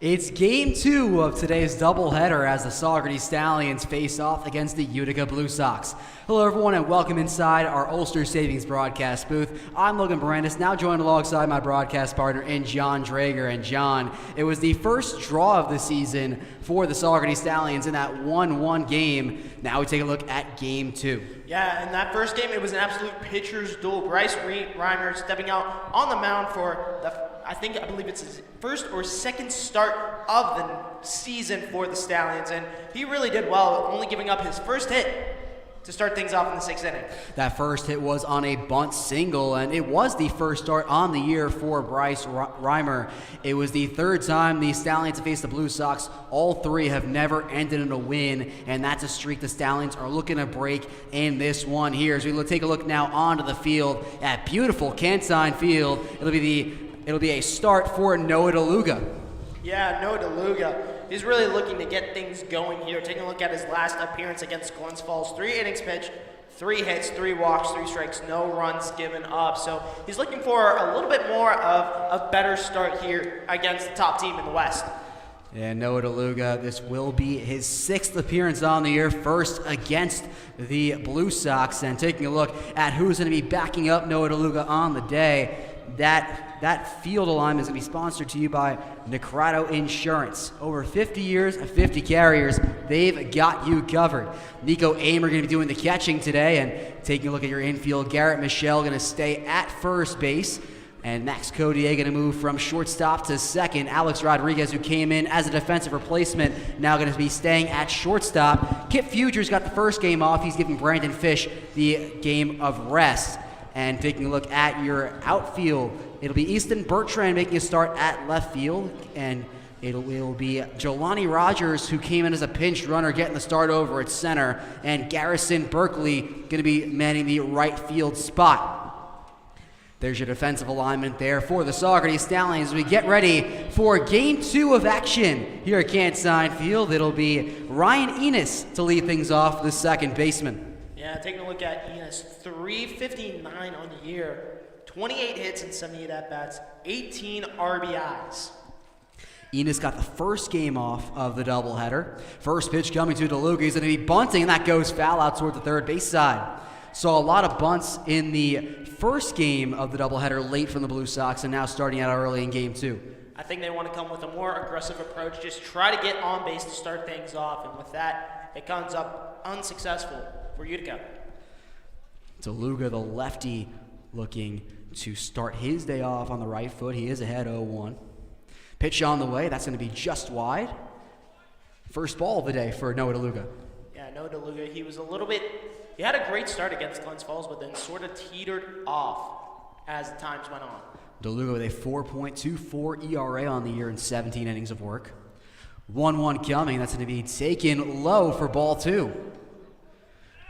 It's game 2 of today's doubleheader as the Saugerties Stallions face off against the Utica Blue Sox. Hello everyone and welcome inside our Ulster Savings broadcast booth. I'm Logan Barandis, now joined alongside my broadcast partner in John Drager. And John, it was the first draw of the season for the Saugerties Stallions in that 1-1 game. Now we take a look at game 2. Yeah, in that first game, it was an absolute pitcher's duel. Bryce Reimer stepping out on the mound for I believe it's his first or second start of the season for the Stallions, and he really did well, only giving up his first hit to start things off in the 6th inning. That first hit was on a bunt single, and it was the first start on the year for Bryce Reimer. It was the third time the Stallions have faced the Blue Sox. All three have never ended in a win, and that's a streak the Stallions are looking to break in this one here. As we take a look now onto the field at beautiful Cantine Field, it'll be a start for Noah DeLuga. Yeah, Noah DeLuga. He's really looking to get things going here. Taking a look at his last appearance against Glens Falls. 3 innings pitched, 3 hits, 3 walks, 3 strikes, no runs given up. So he's looking for a little bit more of a better start here against the top team in the West. And Noah DeLuga, this will be his 6th appearance on the year, first against the Blue Sox. And taking a look at who's going to be backing up Noah DeLuga on the day, that field alignment is going to be sponsored to you by Necrato Insurance. Over 50 years of 50 carriers, they've got you covered. Nico Amer going to be doing the catching today, and taking a look at your infield, Garrett Michelle going to stay at first base, and Max Codier going to move from shortstop to second. Alex Rodriguez, who came in as a defensive replacement, now going to be staying at shortstop. Kip Fuger's got the first game off. He's giving Brandon Fish the game of rest. And taking a look at your outfield, it'll be Easton Bertrand making a start at left field, and it'll be Jelani Rogers, who came in as a pinch runner, getting the start over at center, and Garrison Berkeley going to be manning the right field spot. There's your defensive alignment there for the Saugerties Stallions. As we get ready for game 2 of action here at Cantine Field, it'll be Ryan Enos to lead things off, the second baseman. Yeah, taking a look at Enos, 359 on the year, 28 hits and 78 at-bats, 18 RBIs. Enos got the first game off of the doubleheader. First pitch coming to DeLuga. He's going to be bunting, and that goes foul out toward the third base side. Saw a lot of bunts in the first game of the doubleheader late from the Blue Sox, and now starting out early in game 2. I think they want to come with a more aggressive approach, just try to get on base to start things off, and with that, it comes up unsuccessful for Utica. DeLuga, the lefty, looking to start his day off on the right foot. He is ahead 0-1. Pitch on the way. That's going to be just wide. First ball of the day for Noah DeLuga. Yeah, Noah DeLuga, he had a great start against Glens Falls, but then sort of teetered off as the times went on. DeLuga with a 4.24 ERA on the year in 17 innings of work. 1-1 coming. That's going to be taken low for ball 2.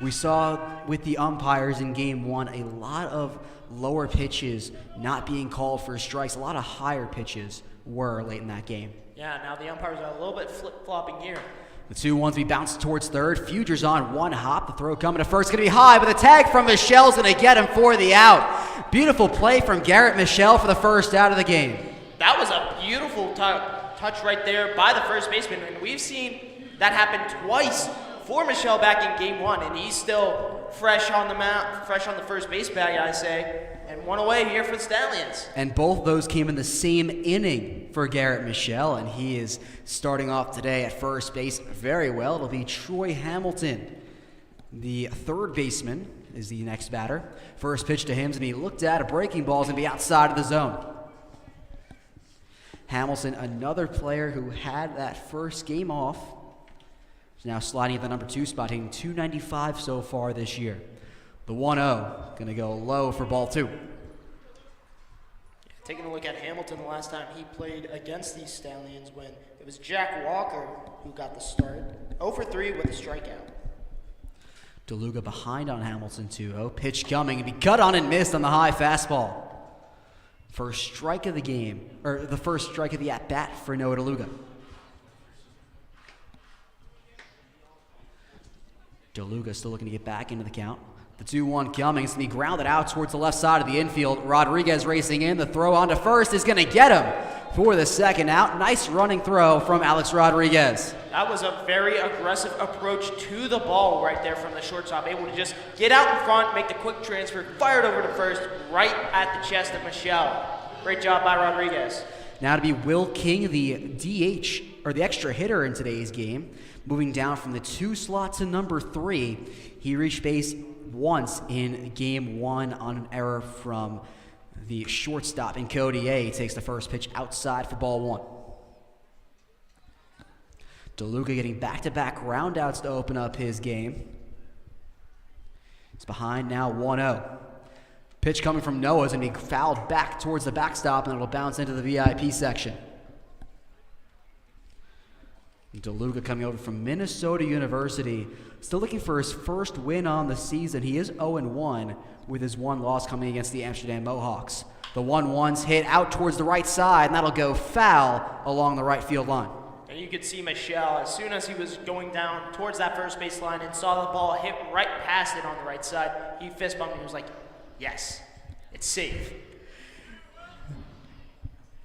We saw with the umpires in game 1 a lot of lower pitches not being called for strikes. A lot of higher pitches were late in that game. Yeah, now the umpires are a little bit flip-flopping here. The 2-1's be bounced towards third. Fuger's on one hop. The throw coming to first. Going to be high, but the tag from Michelle's going to get him for the out. Beautiful play from Garrett Michelle for the first out of the game. That was a beautiful touch right there by the first baseman, and we've seen that happen twice for Michelle back in game 1, and he's still fresh on the mound, fresh on the first base bag, I say, and 1 away here for the Stallions. And both those came in the same inning for Garrett Michelle, and he is starting off today at first base very well. It'll be Troy Hamilton, the third baseman, is the next batter. First pitch to him is going to be looked at. A breaking ball is going to be outside of the zone. Hamilton, another player who had that first game off, now sliding at the number 2 spot, hitting .295 so far this year. The 1-0 going to go low for ball 2. Taking a look at Hamilton, the last time he played against these Stallions, when it was Jack Walker who got the start. 0 for 3 with a strikeout. DeLuga behind on Hamilton 2-0. Pitch coming and be cut on and missed on the high fastball. First strike of the game, or the first strike of the at-bat for Noah DeLuga. DeLuga still looking to get back into the count. The 2-1 coming. It's going to be grounded out towards the left side of the infield. Rodriguez racing in. The throw on to first is going to get him for the second out. Nice running throw from Alex Rodriguez. That was a very aggressive approach to the ball right there from the shortstop. Able to just get out in front, make the quick transfer, fired over to first, right at the chest of Michelle. Great job by Rodriguez. Now to be Will King, the DH, or the extra hitter in today's game. Moving down from the 2 slot to number 3. He reached base once in game 1 on an error from the shortstop. And Cody A takes the first pitch outside for ball 1. DeLuca getting back-to-back groundouts to open up his game. It's behind now 1-0. Pitch coming from Noah is going to be fouled back towards the backstop, and it'll bounce into the VIP section. DeLuca coming over from Minnesota University, still looking for his first win on the season. He is 0-1 with his 1 loss coming against the Amsterdam Mohawks. The 1-1's hit out towards the right side, and that'll go foul along the right field line. And you could see Michelle, as soon as he was going down towards that first base line and saw the ball hit right past it on the right side, he fist bumped and he was like, yes, it's safe.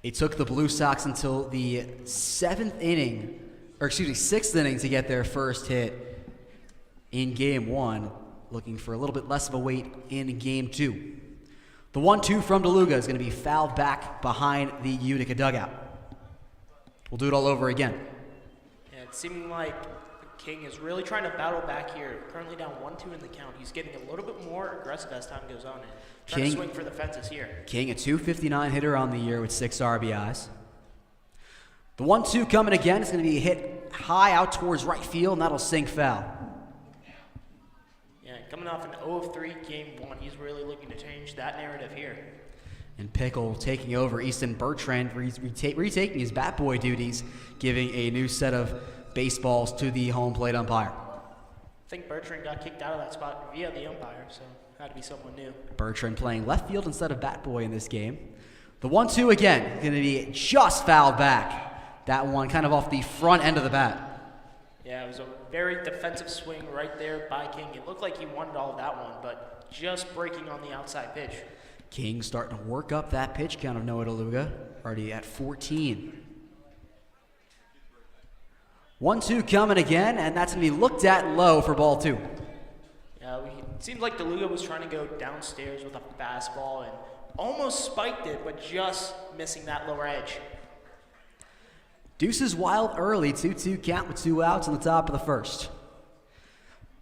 It took the Blue Sox until the 6th inning to get their first hit in game 1, looking for a little bit less of a wait in game 2. The 1-2 from DeLuca is going to be fouled back behind the Utica dugout. We'll do it all over again. Yeah, it seemed like King is really trying to battle back here. Currently down 1-2 in the count. He's getting a little bit more aggressive as time goes on and trying to swing for the fences here. King, a .259 hitter on the year with 6 RBIs. The 1-2 coming again. It's going to be hit high out towards right field, and that'll sink foul. Yeah, coming off an 0-3 game 1, he's really looking to change that narrative here. And Pickle taking over. Easton Bertrand retaking his bat boy duties, giving a new set of baseballs to the home plate umpire. I think Bertrand got kicked out of that spot via the umpire, so had to be someone new. Bertrand playing left field instead of bat boy in this game. The 1-2 again, going to be just fouled back. That one kind of off the front end of the bat. Yeah, it was a very defensive swing right there by King. It looked like he wanted all of that one, but just breaking on the outside pitch. King starting to work up that pitch count of Noah DeLuca, already at 14. 1-2 coming again, and that's going to be looked at low for ball 2. Yeah, it seemed like DeLuca was trying to go downstairs with a fastball and almost spiked it, but just missing that lower edge. Deuces wild early, 2-2 count with 2 outs on the top of the first.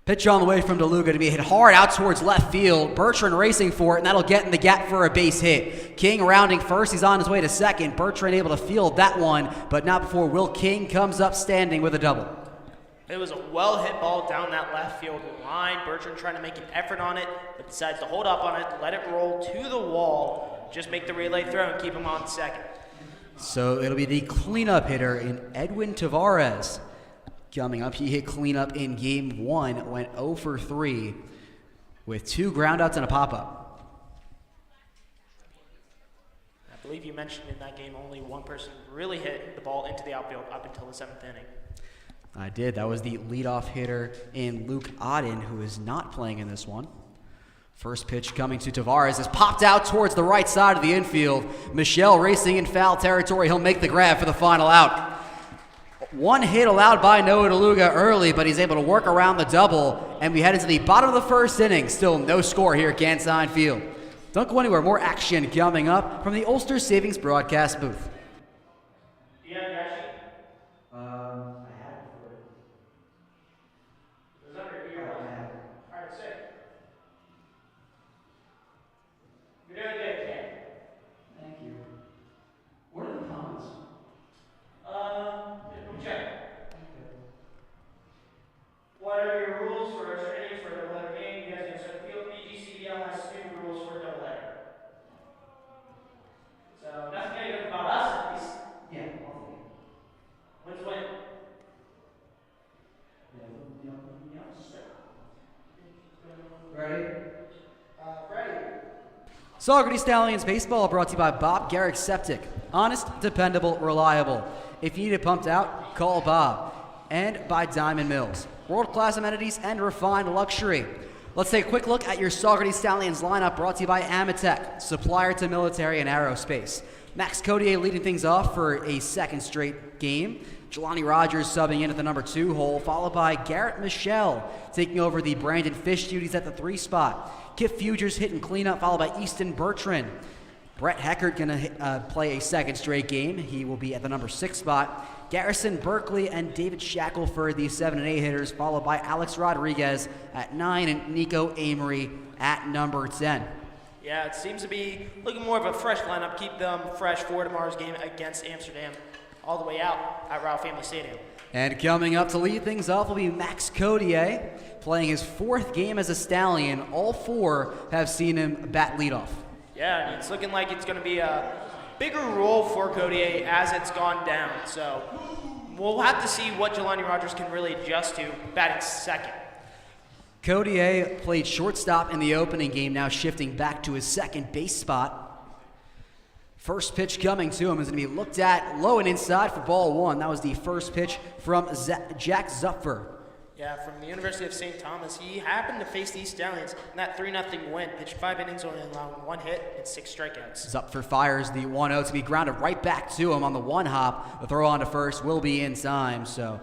Pitch on the way from DeLuca to be hit hard out towards left field. Bertrand racing for it, and that'll get in the gap for a base hit. King rounding first. He's on his way to second. Bertrand able to field that one, but not before Will King comes up standing with a double. It was a well-hit ball down that left field line. Bertrand trying to make an effort on it, but decides to hold up on it, let it roll to the wall, just make the relay throw and keep him on second. So it'll be the cleanup hitter in Edwin Tavares. Coming up, he hit cleanup in game 1, went 0 for 3 with 2 groundouts and a pop-up. I believe you mentioned in that game only one person really hit the ball into the outfield up until the 7th inning. I did. That was the leadoff hitter in Luke Odden, who is not playing in this one. First pitch coming to Tavares is popped out towards the right side of the infield. Michelle racing in foul territory. He'll make the grab for the final out. One hit allowed by Noah DeLuca early, but he's able to work around the double, and we head into the bottom of the first inning. Still no score here at Gansine Field. Don't go anywhere. More action coming up from the Ulster Savings broadcast booth. Do you have your action? I have it for it. Is that your ear? All right, sick. You're doing good, Ken. Thank you. What are the comments? Let me check. What are your rules for extra innings for a double-header game? You guys can set the field. PGCBL has new rules for a doubleheader. So nothing negative about us, at least. Yeah, I'll take it. When's when? Ready? Ready. Saugerties Stallions baseball brought to you by Bob Garrick Septic. Honest, dependable, reliable. If you need it pumped out, call Bob. And by Diamond Mills. World-class amenities and refined luxury. Let's take a quick look at your Saugerties Stallions lineup, brought to you by Amatech, supplier to military and aerospace. Max Codier leading things off for a second straight game. Jelani Rogers subbing in at the number 2 hole, followed by Garrett Michelle taking over the Brandon Fish duties at the 3 spot. Kip Fugers hitting cleanup, followed by Easton Bertrand. Brett Heckert going to play a second straight game. He will be at the number 6 spot. Garrison Berkeley and David Shackelford, the 7 and 8 hitters, followed by Alex Rodriguez at 9 and Nico Amory at number 10. Yeah, it seems to be looking more of a fresh lineup. Keep them fresh for tomorrow's game against Amsterdam, all the way out at Rao Family Stadium. And coming up to lead things off will be Max Codier, playing his 4th game as a Stallion. All 4 have seen him bat leadoff. Yeah, and it's looking like it's going to be a bigger role for Codier as it's gone down. So we'll have to see what Jelani Rogers can really adjust to batting second. Codier played shortstop in the opening game, now shifting back to his second base spot. First pitch coming to him is going to be looked at low and inside for ball 1. That was the first pitch from Jack Zupfer. Yeah, from the University of St. Thomas. He happened to face these Stallions in that 3-0 win. Pitched 5 innings, only allowing 1 hit and 6 strikeouts. Zupfer fires the 1-0 to be grounded right back to him on the 1 hop. The throw on to first will be in time. So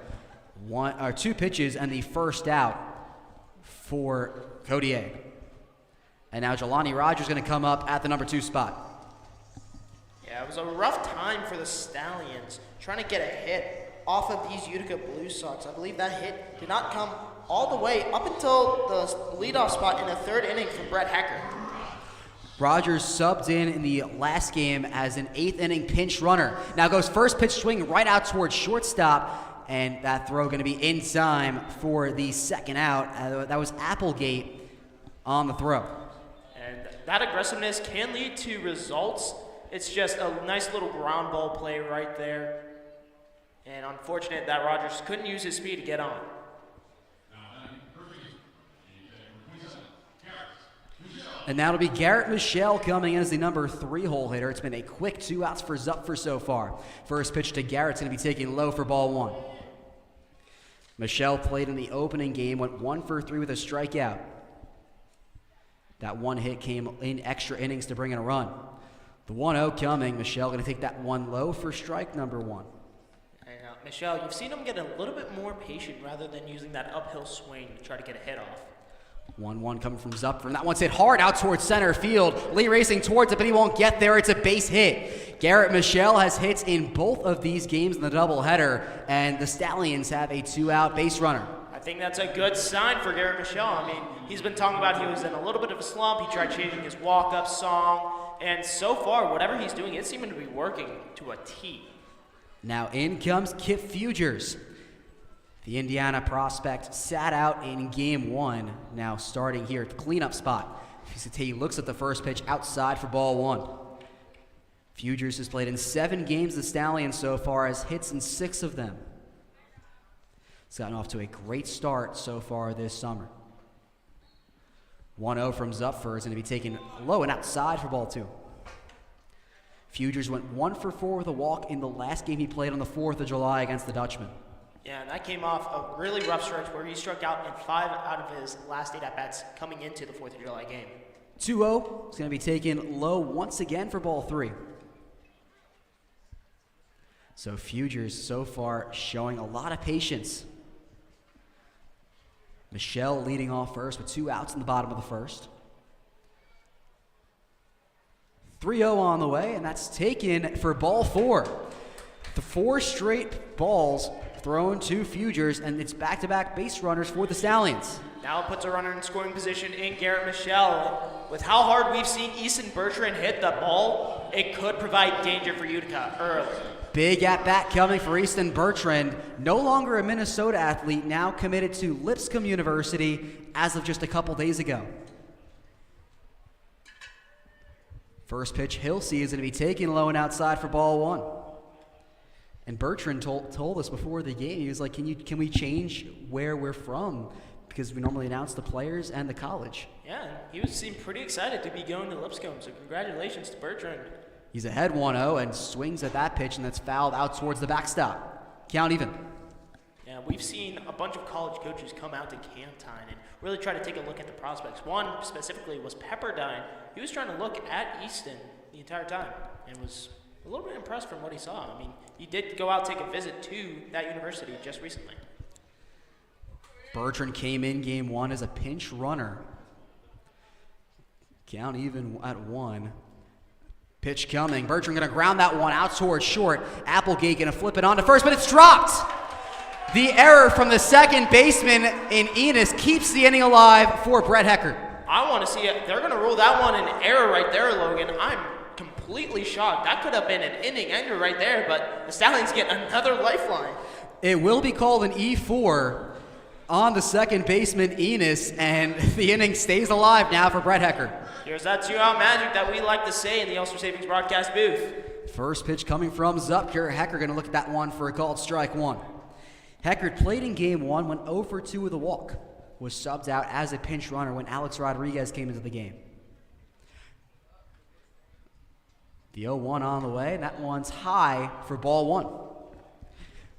2 pitches and the first out for Codier. And now Jelani Rogers going to come up at the number 2 spot. Yeah, it was a rough time for the Stallions trying to get a hit off of these Utica Blue Sox. I believe that hit did not come all the way up until the leadoff spot in the 3rd inning from Brett Heckert. Rogers subbed in the last game as an 8th inning pinch runner. Now goes first pitch swing right out towards shortstop, and that throw going to be in time for the second out. That was Applegate on the throw. And that aggressiveness can lead to results. It's just a nice little ground ball play right there. And unfortunate that Rogers couldn't use his speed to get on. And now it'll be Garrett Michelle coming in as the number 3 hole hitter. It's been a quick 2 outs for Zupfer so far. First pitch to Garrett's going to be taken low for ball 1. Michelle played in the opening game, went 1 for 3 with a strikeout. That 1 hit came in extra innings to bring in a run. The 1-0 coming. Michelle going to take that 1 low for strike number 1. Michelle, you've seen him get a little bit more patient rather than using that uphill swing to try to get a hit off. 1-1 coming from Zupfer, and that one's hit hard out towards center field. Lee racing towards it, but he won't get there. It's a base hit. Garrett Michelle has hits in both of these games in the doubleheader, and the Stallions have a 2-out base runner. I think that's a good sign for Garrett Michelle. I mean, he's been talking about he was in a little bit of a slump. He tried changing his walk-up song, and so far, whatever he's doing, it's seeming to be working to a T. Now in comes Kip Fugers. The Indiana prospect sat out in game 1, now starting here at the cleanup spot. He looks at the first pitch outside for ball 1. Fugers has played in 7 games the Stallions so far, has hits in 6 of them. He's gotten off to a great start so far this summer. 1-0 from Zupfer is going to be taken low and outside for ball 2. Fugers went 1 for 4 with a walk in the last game he played on the 4th of July against the Dutchman. Yeah, and that came off a really rough stretch where he struck out in 5 out of his last 8 at-bats coming into the 4th of July game. 2-0 is going to be taken low once again for ball 3. So Fugers so far showing a lot of patience. Michelle leading off first with 2 outs in the bottom of the 1st. 3-0 on the way, and that's taken for ball 4. The 4 straight balls thrown to Fugers, and it's back-to-back base runners for the Stallions. Now it puts a runner in scoring position in Garrett Michelle. With how hard we've seen Easton Bertrand hit the ball, it could provide danger for Utica early. Big at-bat coming for Easton Bertrand, no longer a Minnesota athlete, now committed to Lipscomb University as of just a couple days ago. First pitch he'll see is going to be taken low and outside for ball 1. And Bertrand told us before the game, he was like, can we change where we're from? Because we normally announce the players and the college. Yeah, he seemed pretty excited to be going to Lipscomb, so congratulations to Bertrand. He's ahead 1-0 and swings at that pitch, and that's fouled out towards the backstop. Count even. Yeah, we've seen a bunch of college coaches come out to Cantine and really try to take a look at the prospects. One specifically was Pepperdine. He was trying to look at Easton the entire time and was a little bit impressed from what he saw. I mean, he did go out take a visit to that university just recently. Bertrand came in game one as a pinch runner. Count even at 1. Pitch coming. Bertrand going to ground that one out towards short. Applegate going to flip it on to first, but it's dropped. The error from the second baseman in Enos keeps the inning alive for Brett Heckert. I want to see it. They're going to rule that one an error right there, Logan. I'm completely shocked. That could have been an inning ender right there, but the Stallions get another lifeline. It will be called an E4 on the second baseman, Enos, and the inning stays alive now for Brett Heckert. Here's that two-out magic that we like to say in the Ulster Savings broadcast booth. First pitch coming from Zupker. Heckert going to look at that one for a called strike 1. Heckert played in game 1, went 0 for 2 with a walk. Was subbed out as a pinch runner when Alex Rodriguez came into the game. The 0-1 on the way, and that one's high for ball 1.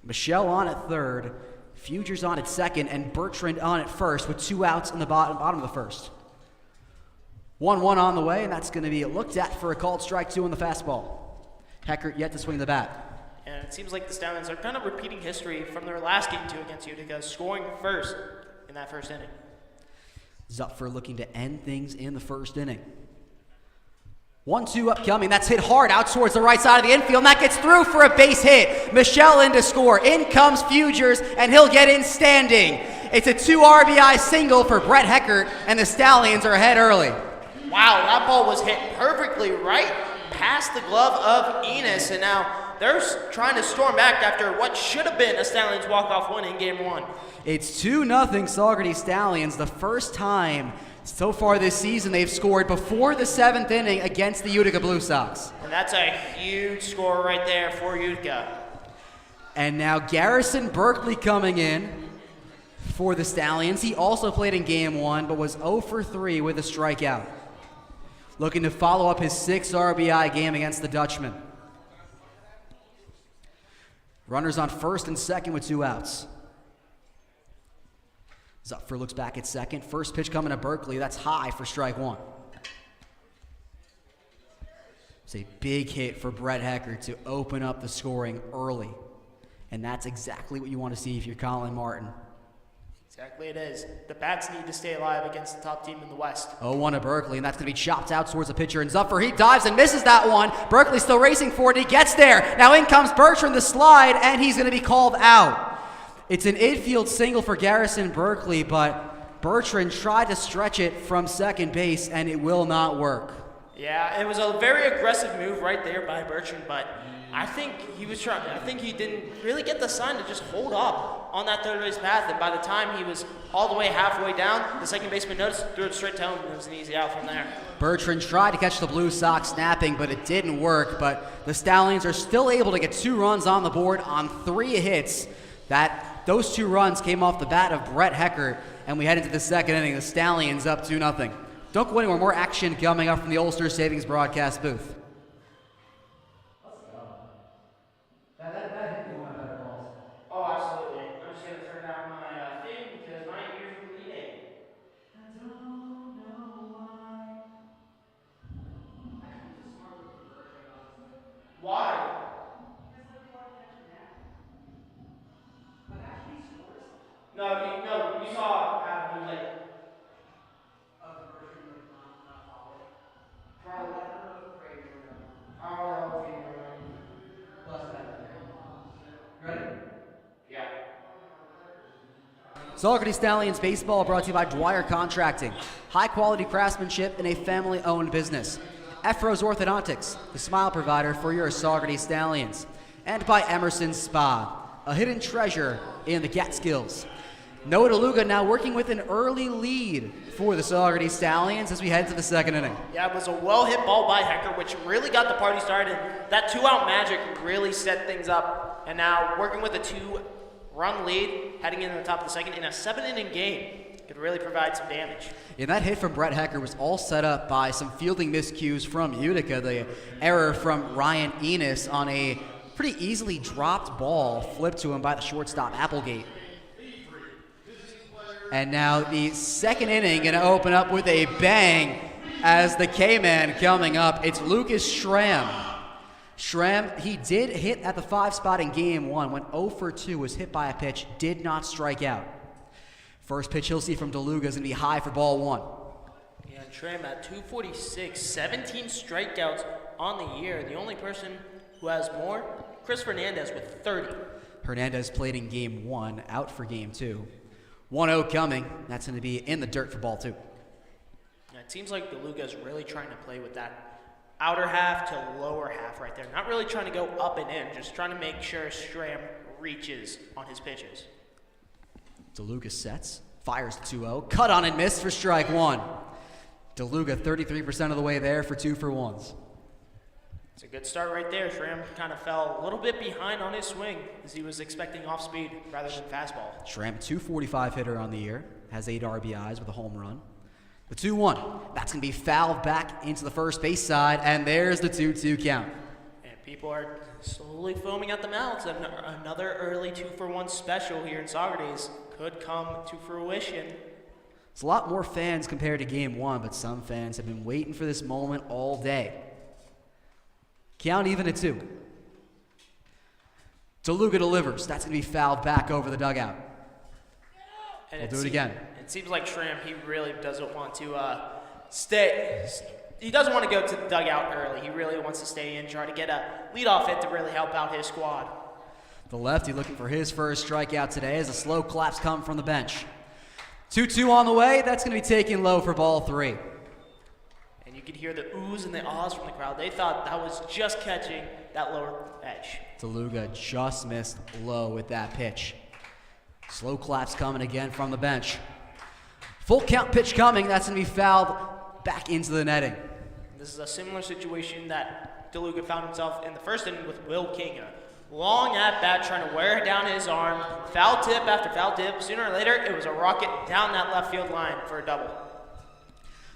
Michelle on at third, Fugers on at second, and Bertrand on at first with 2 outs in the bottom of the first. 1-1 on the way, and that's going to be looked at for a called strike 2 on the fastball. Heckert yet to swing the bat. And it seems like the Stallions are kind of repeating history from their last game 2 against Utica, scoring first in that first inning. Zupfer looking to end things in the first inning. 1-2 upcoming. That's hit hard out towards the right side of the infield, and that gets through for a base hit. Michelle in to score. In comes Fugers, and he'll get in standing. It's a 2 RBI single for Brett Heckert, and the Stallions are ahead early. Wow, that ball was hit perfectly right past the glove of Enos, and now they're trying to storm back after what should have been a Stallions walk-off win in game 1. It's 2-0 Saugerties Stallions, the first time so far this season they've scored before the 7th inning against the Utica Blue Sox. And that's a huge score right there for Utica. And now Garrison Berkeley coming in for the Stallions. He also played in game 1, but was 0 for 3 with a strikeout. Looking to follow up his 6 RBI game against the Dutchman. Runners on first and second with 2 outs. Zupfer looks back at second. First pitch coming to Berkeley. That's high for strike 1. It's a big hit for Brett Heckert to open up the scoring early. And that's exactly what you want to see if you're Colin Martin. Exactly it is. The bats need to stay alive against the top team in the West. 0-1 to Berkeley, and that's going to be chopped out towards the pitcher. And Zupfer, he dives and misses that one. Berkeley still racing for it. He gets there. Now in comes Bertrand, the slide, and he's going to be called out. It's an infield single for Garrison Berkeley, but Bertrand tried to stretch it from second base, and it will not work. Yeah, it was a very aggressive move right there by Bertrand, but I think he didn't really get the sign to just hold up on that third base path, and by the time he was all the way halfway down, the second baseman noticed, threw it straight to him, and it was an easy out from there. Bertrand tried to catch the Blue Sox snapping, but it didn't work, but the Stallions are still able to get 2 runs on the board on 3 hits. Those 2 runs came off the bat of Brett Heckert, and we head into the second inning. The Stallions up 2-0. Don't go anywhere. More action coming up from the Ulster Savings broadcast booth. Oh, absolutely. I'm just going to turn down my thing because my ears are bleeding. I don't know why. I think it's a smart move for Bertrand, honestly. Why? Because they want to catch him now. But actually he scores. No, you saw how he was like. Of the Bertrand like not following. Probably. I don't know if Craig or not. I don't know if he knew. Plus that. Ready? Yeah. Saugerties Stallions baseball brought to you by Dwyer Contracting. High-quality craftsmanship in a family-owned business. Efros Orthodontics, the smile provider for your Saugerties Stallions. And by Emerson Spa, a hidden treasure in the Catskills. Noah DeLuga now working with an early lead for the Saugerties Stallions as we head to the second inning. Yeah, it was a well-hit ball by Heckert, which really got the party started. That 2-out magic really set things up. And now working with a 2-run lead, heading into the top of the second in a 7-inning game, could really provide some damage. Yeah, that hit from Brett Heckert was all set up by some fielding miscues from Utica. The error from Ryan Enos on a pretty easily dropped ball flipped to him by the shortstop Applegate. And now the second inning going to open up with a bang as the K-Man coming up. It's Lucas Schramm. Schramm, he did hit at the 5 spot in game 1. Went 0 for 2, was hit by a pitch, did not strike out. First pitch he'll see from DeLuga is going to be high for ball 1. Yeah, Schramm at 246, 17 strikeouts on the year. The only person who has more, Chris Fernandez with 30. Hernandez played in game 1, out for game 2. 1-0 coming. That's going to be in the dirt for ball 2. Yeah, it seems like DeLuga's really trying to play with that outer half to lower half right there. Not really trying to go up and in, just trying to make sure Schramm reaches on his pitches. DeLuga sets, fires 2-0, cut on and missed for strike 1. DeLuga 33% of the way there for 2 for 1s. It's a good start right there. Schramm kind of fell a little bit behind on his swing as he was expecting off speed rather than fastball. Schramm, 245 hitter on the year, has 8 RBIs with a home run. The 2-1, that's going to be fouled back into the first base side, and there's the 2-2 count. And people are slowly foaming at the mouths. Another early 2-for-1 special here in Saugerties could come to fruition. It's a lot more fans compared to game 1, but some fans have been waiting for this moment all day. Count even at 2. DeLuga delivers. That's going to be fouled back over the dugout. And we'll do it again. It seems like Schramm, he really doesn't want to stay. He doesn't want to go to the dugout early. He really wants to stay in, try to get a leadoff hit to really help out his squad. The lefty looking for his first strikeout today as a slow collapse come from the bench. 2-2 on the way. That's going to be taken low for ball 3. And you could hear the oohs and the ahs from the crowd. They thought that was just catching that lower edge. DeLuga just missed low with that pitch. Slow collapse coming again from the bench. Full count pitch coming. That's going to be fouled back into the netting. This is a similar situation that DeLuga found himself in the first inning with Will King. A long at bat trying to wear down his arm. Foul tip after foul tip. Sooner or later, it was a rocket down that left field line for a double.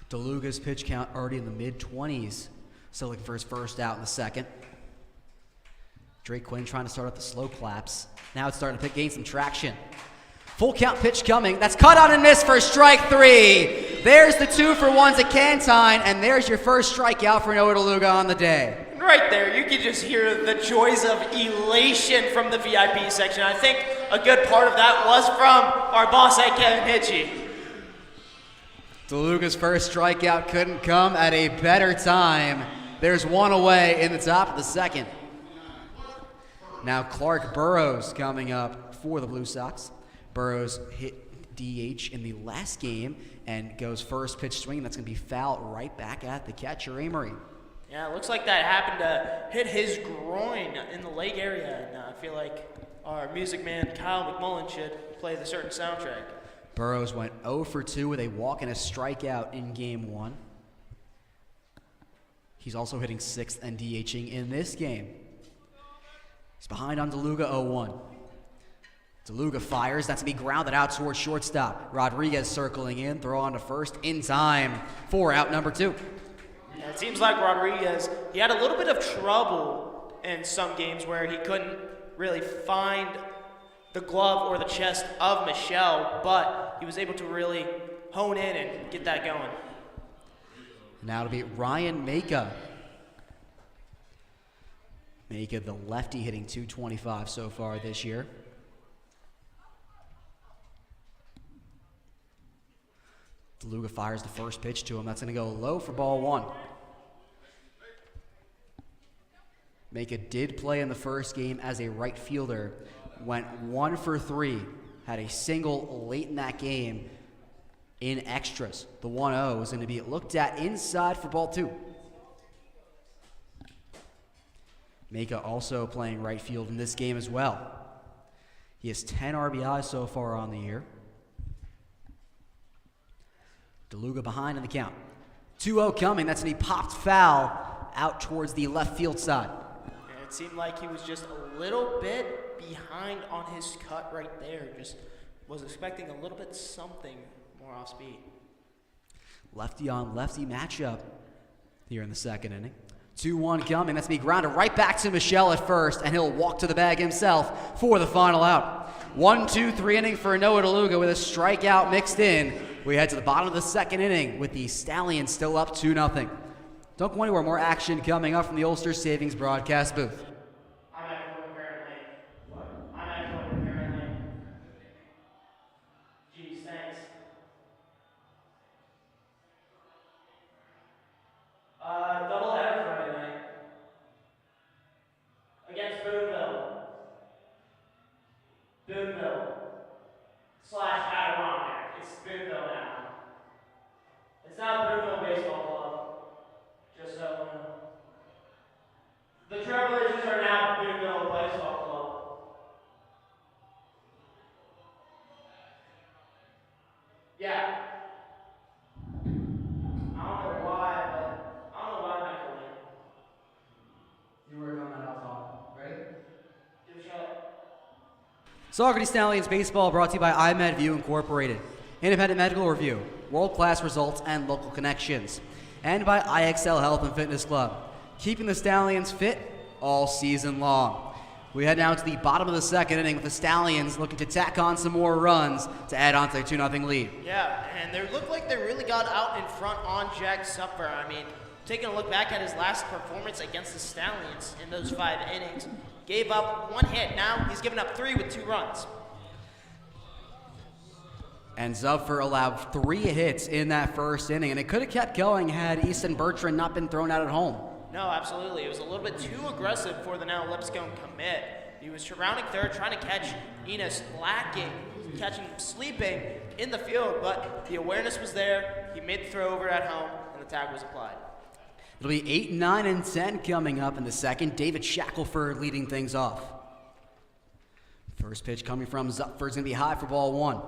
DeLuga's pitch count already in the mid-20s. Still looking for his first out in the second. Drake Quinn trying to start up the slow collapse. Now it's starting to gain some traction. Full count pitch coming. That's cut on and missed for strike 3. There's the 2-for-1s at Cantine, and there's your first strikeout for Noah DeLuga on the day. Right there, you can just hear the joys of elation from the VIP section. I think a good part of that was from our boss at Kevin Hitchie. DeLuga's first strikeout couldn't come at a better time. There's one away in the top of the second. Now Clark Burrows coming up for the Blue Sox. Burrows hit DH in the last game and goes first pitch swing. That's going to be fouled right back at the catcher, Amory. Yeah, it looks like that happened to hit his groin in the leg area. And I feel like our music man, Kyle McMullen, should play the certain soundtrack. Burrows went 0 for 2 with a walk and a strikeout in game 1. He's also hitting 6th and DHing in this game. He's behind on DeLuga 0-1. DeLuga fires. That's going to be grounded out towards shortstop. Rodriguez circling in. Throw on to first in time for out number 2. Yeah, it seems like Rodriguez, he had a little bit of trouble in some games where he couldn't really find the glove or the chest of Michelle, but he was able to really hone in and get that going. Now it'll be Ryan Maka. Maka, the lefty, hitting .225 so far this year. DeLuga fires the first pitch to him. That's going to go low for ball 1. Maka did play in the first game as a right fielder. Went 1 for 3. Had a single late in that game in extras. The 1-0 is going to be looked at inside for ball 2. Maka also playing right field in this game as well. He has 10 RBIs so far on the year. DeLuga behind in the count. 2-0 coming. That's going to be popped foul out towards the left field side. And it seemed like he was just a little bit behind on his cut right there. Just was expecting a little bit something more off speed. Lefty on lefty matchup here in the second inning. 2-1 coming. That's going to be grounded right back to Michelle at first, and he'll walk to the bag himself for the final out. 1-2-3 inning for Noah DeLuga with a strikeout mixed in. We head to the bottom of the second inning with the Stallions still up 2-0. Don't go anywhere. More action coming up from the Ulster Savings broadcast booth. Double header Friday night against Boonville / Adirondack. It's Boonville now. It's not Boonville Baseball Club, just so you know. The Trailblazers are now Boonville Baseball Club. Yeah. I don't know why, Michael. You work on that outside. Ready? Give a shot. Saugerties Stallions baseball brought to you by iMedView Incorporated. Independent medical review, world-class results, and local connections. And by IXL Health and Fitness Club, keeping the Stallions fit all season long. We head now to the bottom of the second inning with the Stallions looking to tack on some more runs to add on to a 2-0 lead. Yeah, and they looked like they really got out in front on Jack Supper. I mean, taking a look back at his last performance against the Stallions in those 5 innings, gave up 1 hit. Now he's given up 3 with 2 runs. And Zupfer allowed 3 hits in that first inning, and it could have kept going had Easton Bertrand not been thrown out at home. No, absolutely. It was a little bit too aggressive for the now Lipscomb commit. He was surrounding third, trying to catch Enos lacking, catching him sleeping in the field, but the awareness was there. He made the throw over at home, and the tag was applied. It'll be 8, 9, and 10 coming up in the second. David Shackelford leading things off. First pitch coming from Zupfer's going to be high for ball 1.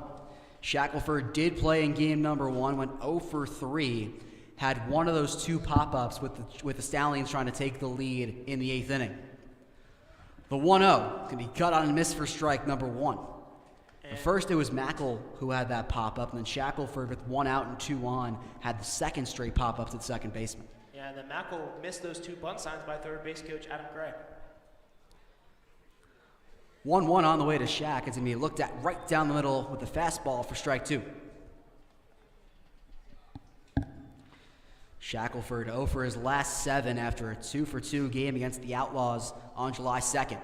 Shackelford did play in game number 1, went 0 for 3. Had one of those 2 pop-ups with the Stallions trying to take the lead in the 8th inning. The 1-0 can be cut on and missed for strike number 1. But first it was Mackle who had that pop-up, and then Shackelford with 1 out and 2 on had the second straight pop-up to the second baseman. Yeah, and then Mackle missed those 2 bunt signs by third base coach Adam Gray. 1-1 on the way to Shack. It's going to be looked at right down the middle with the fastball for strike 2. Shackelford 0 for his last 7 after a 2 for 2 game against the Outlaws on July 2nd.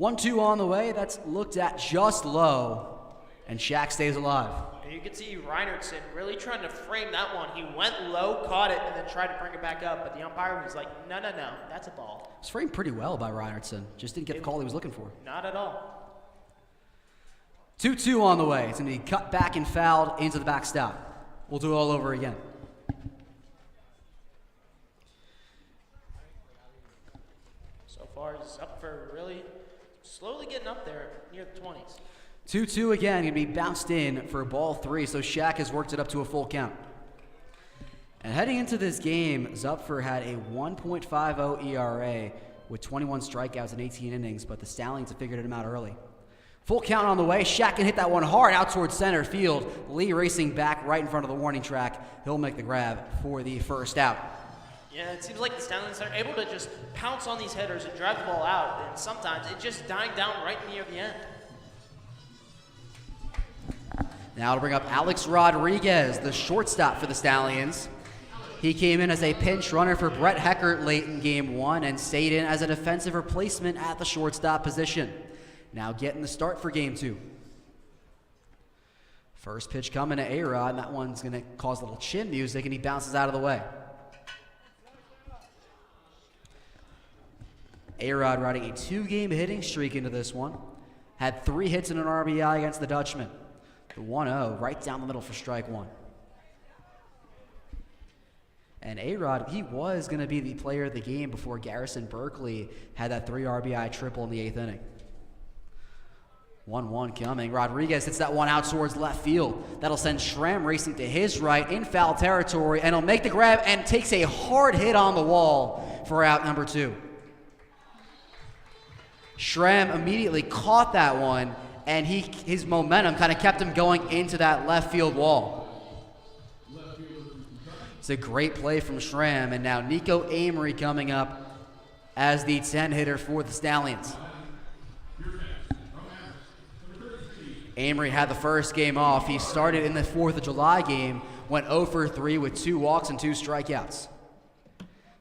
1-2 on the way. That's looked at just low, and Shack stays alive. And you can see Reinertson really trying to frame that one. He went low, caught it, and then tried to bring it back up, but the umpire was like, no, that's a ball. It was framed pretty well by Reinertson. Just didn't get the call he was looking for. Not at all. 2-2 on the way. It's going to be cut back and fouled into the backstop. We'll do it all over again. So far, he's up for really slowly getting up there near the 20s. 2-2 again, going to be bounced in for ball 3, so Shack has worked it up to a full count. And heading into this game, Zupfer had a 1.50 ERA with 21 strikeouts in 18 innings, but the Stallions have figured him out early. Full count on the way. Shack can hit that one hard out towards center field. Lee racing back right in front of the warning track. He'll make the grab for the first out. Yeah, it seems like the Stallions are able to just pounce on these hitters and drive the ball out, and sometimes it just dying down right near the end. Now to bring up Alex Rodriguez, the shortstop for the Stallions. He came in as a pinch runner for Brett Heckert late in game 1 and stayed in as a defensive replacement at the shortstop position. Now getting the start for game 2. First pitch coming to A-Rod, and that one's going to cause a little chin music, and he bounces out of the way. A-Rod riding a 2-game hitting streak into this one. Had 3 hits and an RBI against the Dutchman. The 1-0 right down the middle for strike 1. And A-Rod, he was going to be the player of the game before Garrison Berkeley had that 3 RBI triple in the 8th inning. 1-1 coming. Rodriguez hits that one out towards left field. That'll send Schramm racing to his right in foul territory, and he'll make the grab and takes a hard hit on the wall for out number 2. Schramm immediately caught that one, and his momentum kind of kept him going into that left field wall. It's a great play from Schramm, and now Nico Amory coming up as the 10 hitter for the Stallions. Amory had the first game off. He started in the 4th of July game, went 0 for 3 with 2 walks and 2 strikeouts.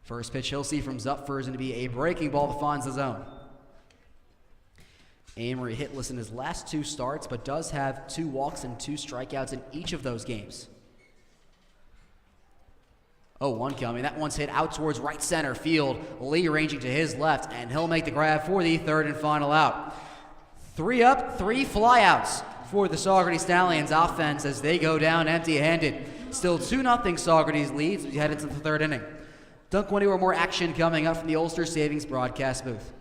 First pitch he'll see from Zupfer is going to be a breaking ball that finds the zone. Amory hitless in his last 2 starts, but does have 2 walks and 2 strikeouts in each of those games. 0-1 coming. That one's hit out towards right center field. Lee ranging to his left, and he'll make the grab for the 3rd and final out. 3 up, 3 flyouts for the Saugerties Stallions offense as they go down empty-handed. Still 2-0 Saugerties leads as we head into the 3rd inning. Dunk 20 or more action coming up from the Ulster Savings broadcast booth.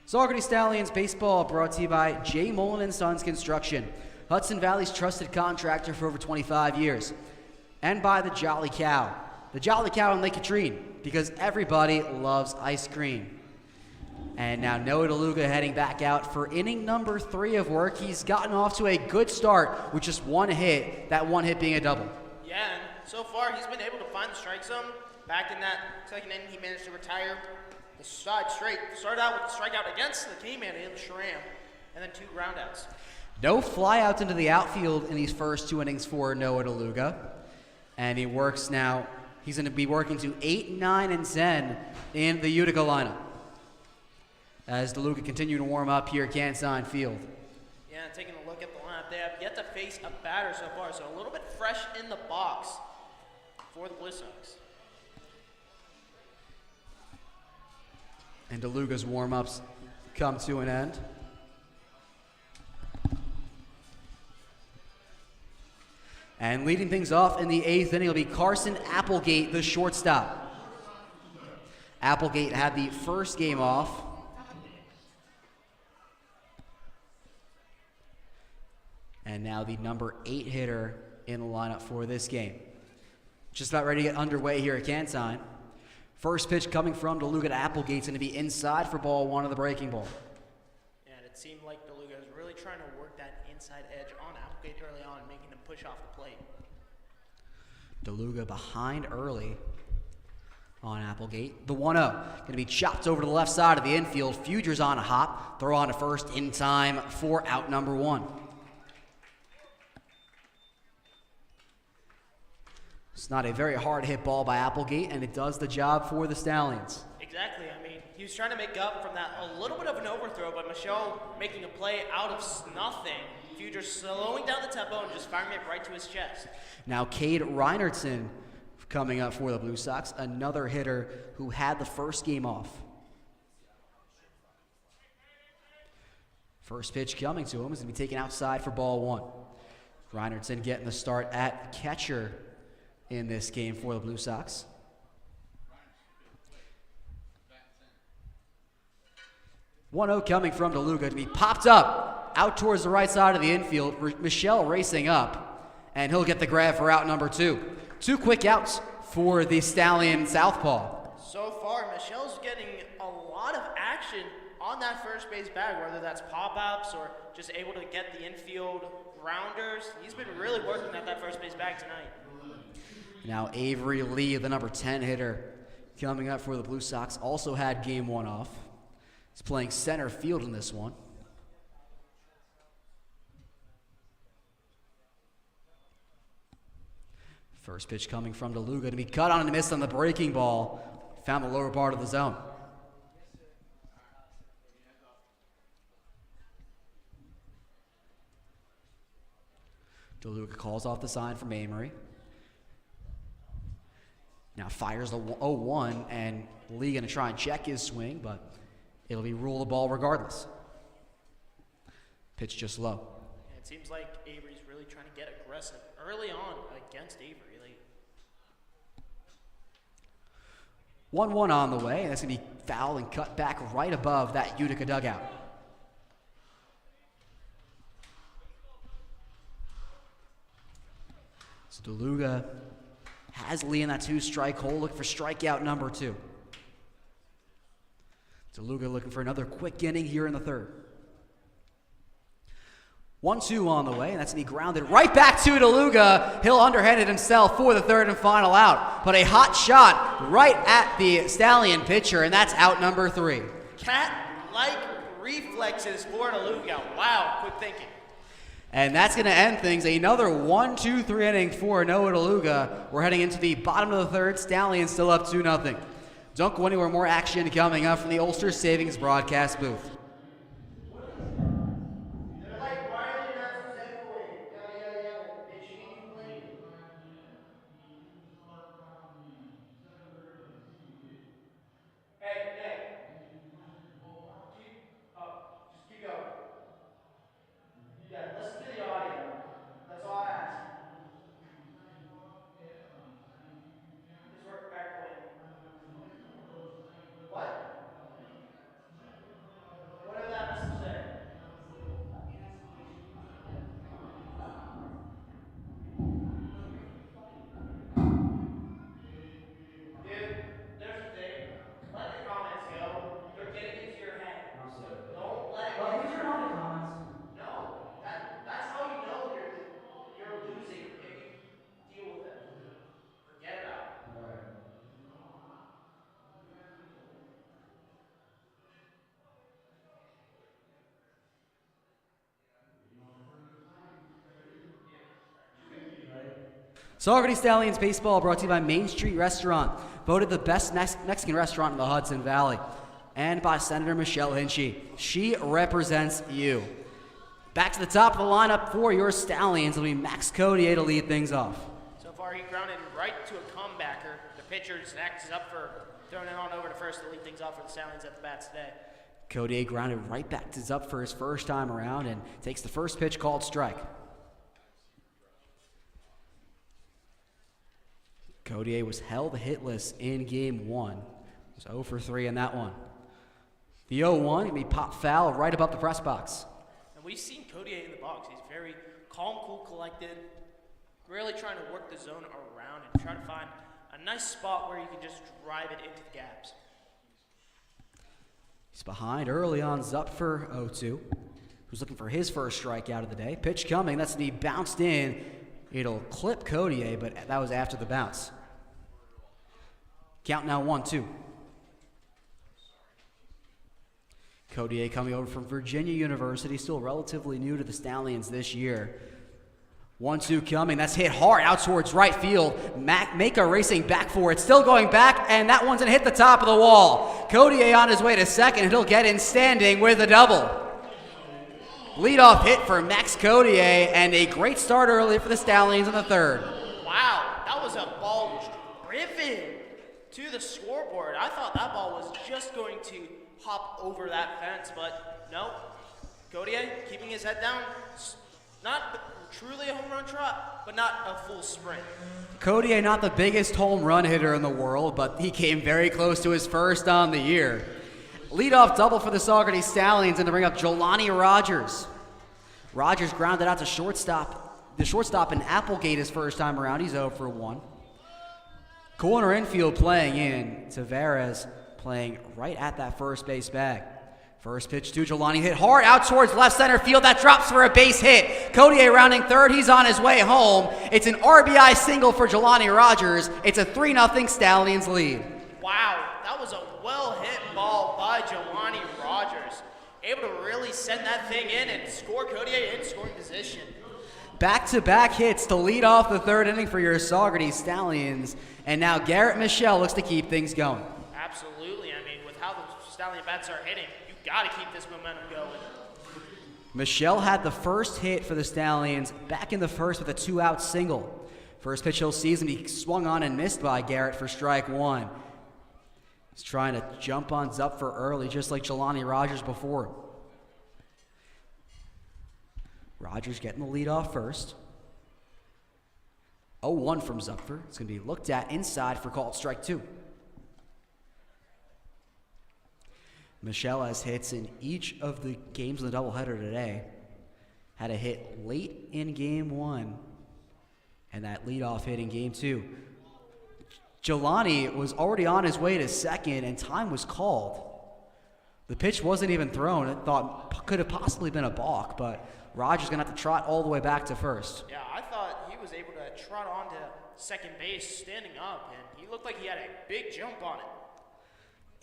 Saugerties Stallions baseball brought to you by J. Mullen & Sons Construction, Hudson Valley's trusted contractor for over 25 years. And by the Jolly Cow. The Jolly Cow in Lake Katrine, because everybody loves ice cream. And now Noah DeLuga heading back out for inning number 3 of work. He's gotten off to a good start with just 1 hit, that 1 hit being a double. Yeah, and so far he's been able to find the strike zone. Back in that 2nd inning, he managed to retire the side straight. Started out with the strikeout against the K-Man and Schramm, and then 2 groundouts. No flyouts into the outfield in these first 2 innings for Noah DeLuga. And he works now, he's going to be working to 8, 9, and 10 in the Utica lineup. As DeLuga continue to warm up here at Kansine Field. Yeah, and taking a look at the lineup, they have yet to face a batter so far, so a little bit fresh in the box for the Blue Sox. And DeLuga's warm-ups come to an end. And leading things off in the 8th inning will be Carson Applegate, the shortstop. Applegate had the first game off. And now the number 8 hitter in the lineup for this game. Just about ready to get underway here at Kansine. First pitch coming from DeLuga to Applegate's going to be inside for ball 1 of the breaking ball. And it seemed like DeLuga was really trying to work that inside edge on Applegate early on, making him push off the plate. DeLuga behind early on Applegate. The 1-0 going to be chopped over to the left side of the infield. Fuger's on a hop. Throw on to first in time for out number 1. It's not a very hard hit ball by Applegate, and it does the job for the Stallions. Exactly. I mean, he was trying to make up from that a little bit of an overthrow, but Michelle making a play out of nothing. Fuger slowing down the tempo and just firing it right to his chest. Now Cade Reinertson coming up for the Blue Sox, another hitter who had the first game off. First pitch coming to him is going to be taken outside for ball 1. Reinertson getting the start at catcher in this game for the Blue Sox. .1-0 coming from DeLuga to be popped up out towards the right side of the infield. Michelle racing up, and he'll get the grab for out number 2. 2 quick outs for the Stallion southpaw. So far, Michelle's getting a lot of action on that first base bag, whether that's pop-ups or just able to get the infield rounders. He's been really working at that first base bag tonight. Now Avery Lee, the number 10 hitter, coming up for the Blue Sox, also had game 1 off. He's playing center field in this one. First pitch coming from DeLuga to be cut on and missed on the breaking ball. Found the lower part of the zone. DeLuca calls off the sign from Amory. Now fires the 0-1, and Lee going to try and check his swing, but it'll be rule the ball regardless. Pitch just low. Yeah, it seems like Avery's really trying to get aggressive early on against Avery. 1-1 on the way, and that's going to be foul and cut back right above that Utica dugout. So DeLuca has Lee in that 2-strike hole, looking for strikeout number 2. DeLuca looking for another quick inning here in the third. 1-2 on the way, and that's going to be grounded right back to DeLuca. He'll underhand it himself for the third and final out. But a hot shot right at the Stallion pitcher, and that's out number 3. Cat-like reflexes for DeLuca. Wow, quick thinking. And that's going to end things. Another 1-2-3 inning for Noah DeLuca. We're heading into the bottom of the third. Stallions still up 2-0. Don't go anywhere. More action coming up from the Ulster Savings broadcast booth. Saugerties Stallions baseball brought to you by Main Street Restaurant, voted the best Mexican restaurant in the Hudson Valley, and by Senator Michelle Hinchy. She represents you. Back to the top of the lineup for your Stallions will be Max Codier to lead things off. So far, he grounded right to a comebacker. The pitcher next is up for throwing it on over to first to lead things off for the Stallions at the bats today. Codier grounded right back to up for his first time around and takes the first pitch called strike. Codier was held hitless in game 1. It was 0 for 3 in that one. The 0-1 going to be popped foul right above the press box. And we've seen Codier in the box. He's very calm, cool, collected, really trying to work the zone around and try to find a nice spot where you can just drive it into the gaps. He's behind early on Zupfer 0-2, who's looking for his first strikeout of the day. Pitch coming, that's going to be bounced in. It'll clip Codier, but that was after the bounce. Count now 1-2. Codier coming over from Virginia University, still relatively new to the Stallions this year. 1-2 coming, that's hit hard out towards right field. Maka racing back for it, still going back, and that one's gonna hit the top of the wall. Codier on his way to second, and he'll get in standing with a double. Leadoff hit for Max Codier, and a great start early for the Stallions in the third. Wow, that was a ball driven to the scoreboard. I thought that ball was just going to hop over that fence, but no. Codier keeping his head down. Not truly a home run trot, but not a full sprint. Codier, not the biggest home run hitter in the world, but he came very close to his first on the year. Leadoff double for the Saugerties Stallions and to bring up Jelani Rogers. Rogers grounded out to shortstop. The shortstop in Applegate his first time around. He's 0 for 1. Corner infield playing in. Tavares playing right at that first base bag. First pitch to Jelani, hit hard out towards left center field. That drops for a base hit. Codier rounding third. He's on his way home. It's an RBI single for Jelani Rogers. It's a 3-0 Stallions lead. Wow, that was a well-hit ball by Jelani Rogers. Able to really send that thing in and score Codier in scoring position. Back-to-back hits to lead off the third inning for your Saugerties Stallions. And now Garrett Michelle looks to keep things going. Absolutely. I mean, with how the Stallion bats are hitting, you got to keep this momentum going. Michelle had the first hit for the Stallions back in the first with a 2-out single. First pitch he'll see is going to be swung on and missed by Garrett for strike one. He's trying to jump on Zupfer early, just like Jelani Rogers before. Rogers getting the lead off first. 0-1 from Zupfer. It's going to be looked at inside for called strike two. Michelle has hits in each of the games in the doubleheader today. Had a hit late in game one, and that leadoff hit in game two. Jelani was already on his way to second, and time was called. The pitch wasn't even thrown. It thought could have possibly been a balk, but Rogers going to have to trot all the way back to first. Yeah, I thought he was able to trot onto second base standing up, and he looked like he had a big jump on it.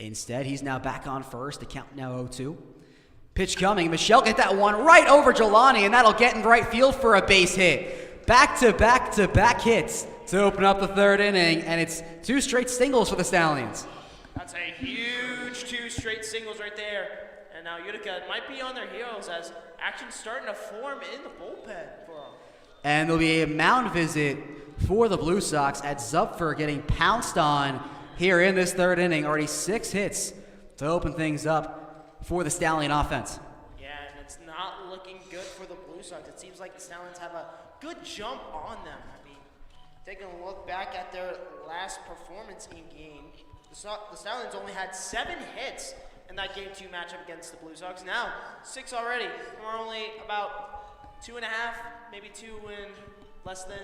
Instead, he's now back on first. The count now 0-2. Pitch coming. Michelle get that one right over Jelani, and that'll get in right field for a base hit. Back-to-back hits to open up the third inning, and it's 2 straight singles for the Stallions. That's a huge 2 straight singles right there. And now Utica might be on their heels as action's starting to form in the bullpen for them. And there'll be a mound visit for the Blue Sox at Zupfer getting pounced on here in this third inning. Already 6 hits to open things up for the Stallion offense. Yeah, and it's not looking good for the Blue Sox. It seems like the Stallions have a good jump on them. I mean, taking a look back at their last performance in game, the Stallions only had 7 hits in that game 2 matchup against the Blue Sox. Now, 6 already. We're only about 2.5, maybe 2 in less than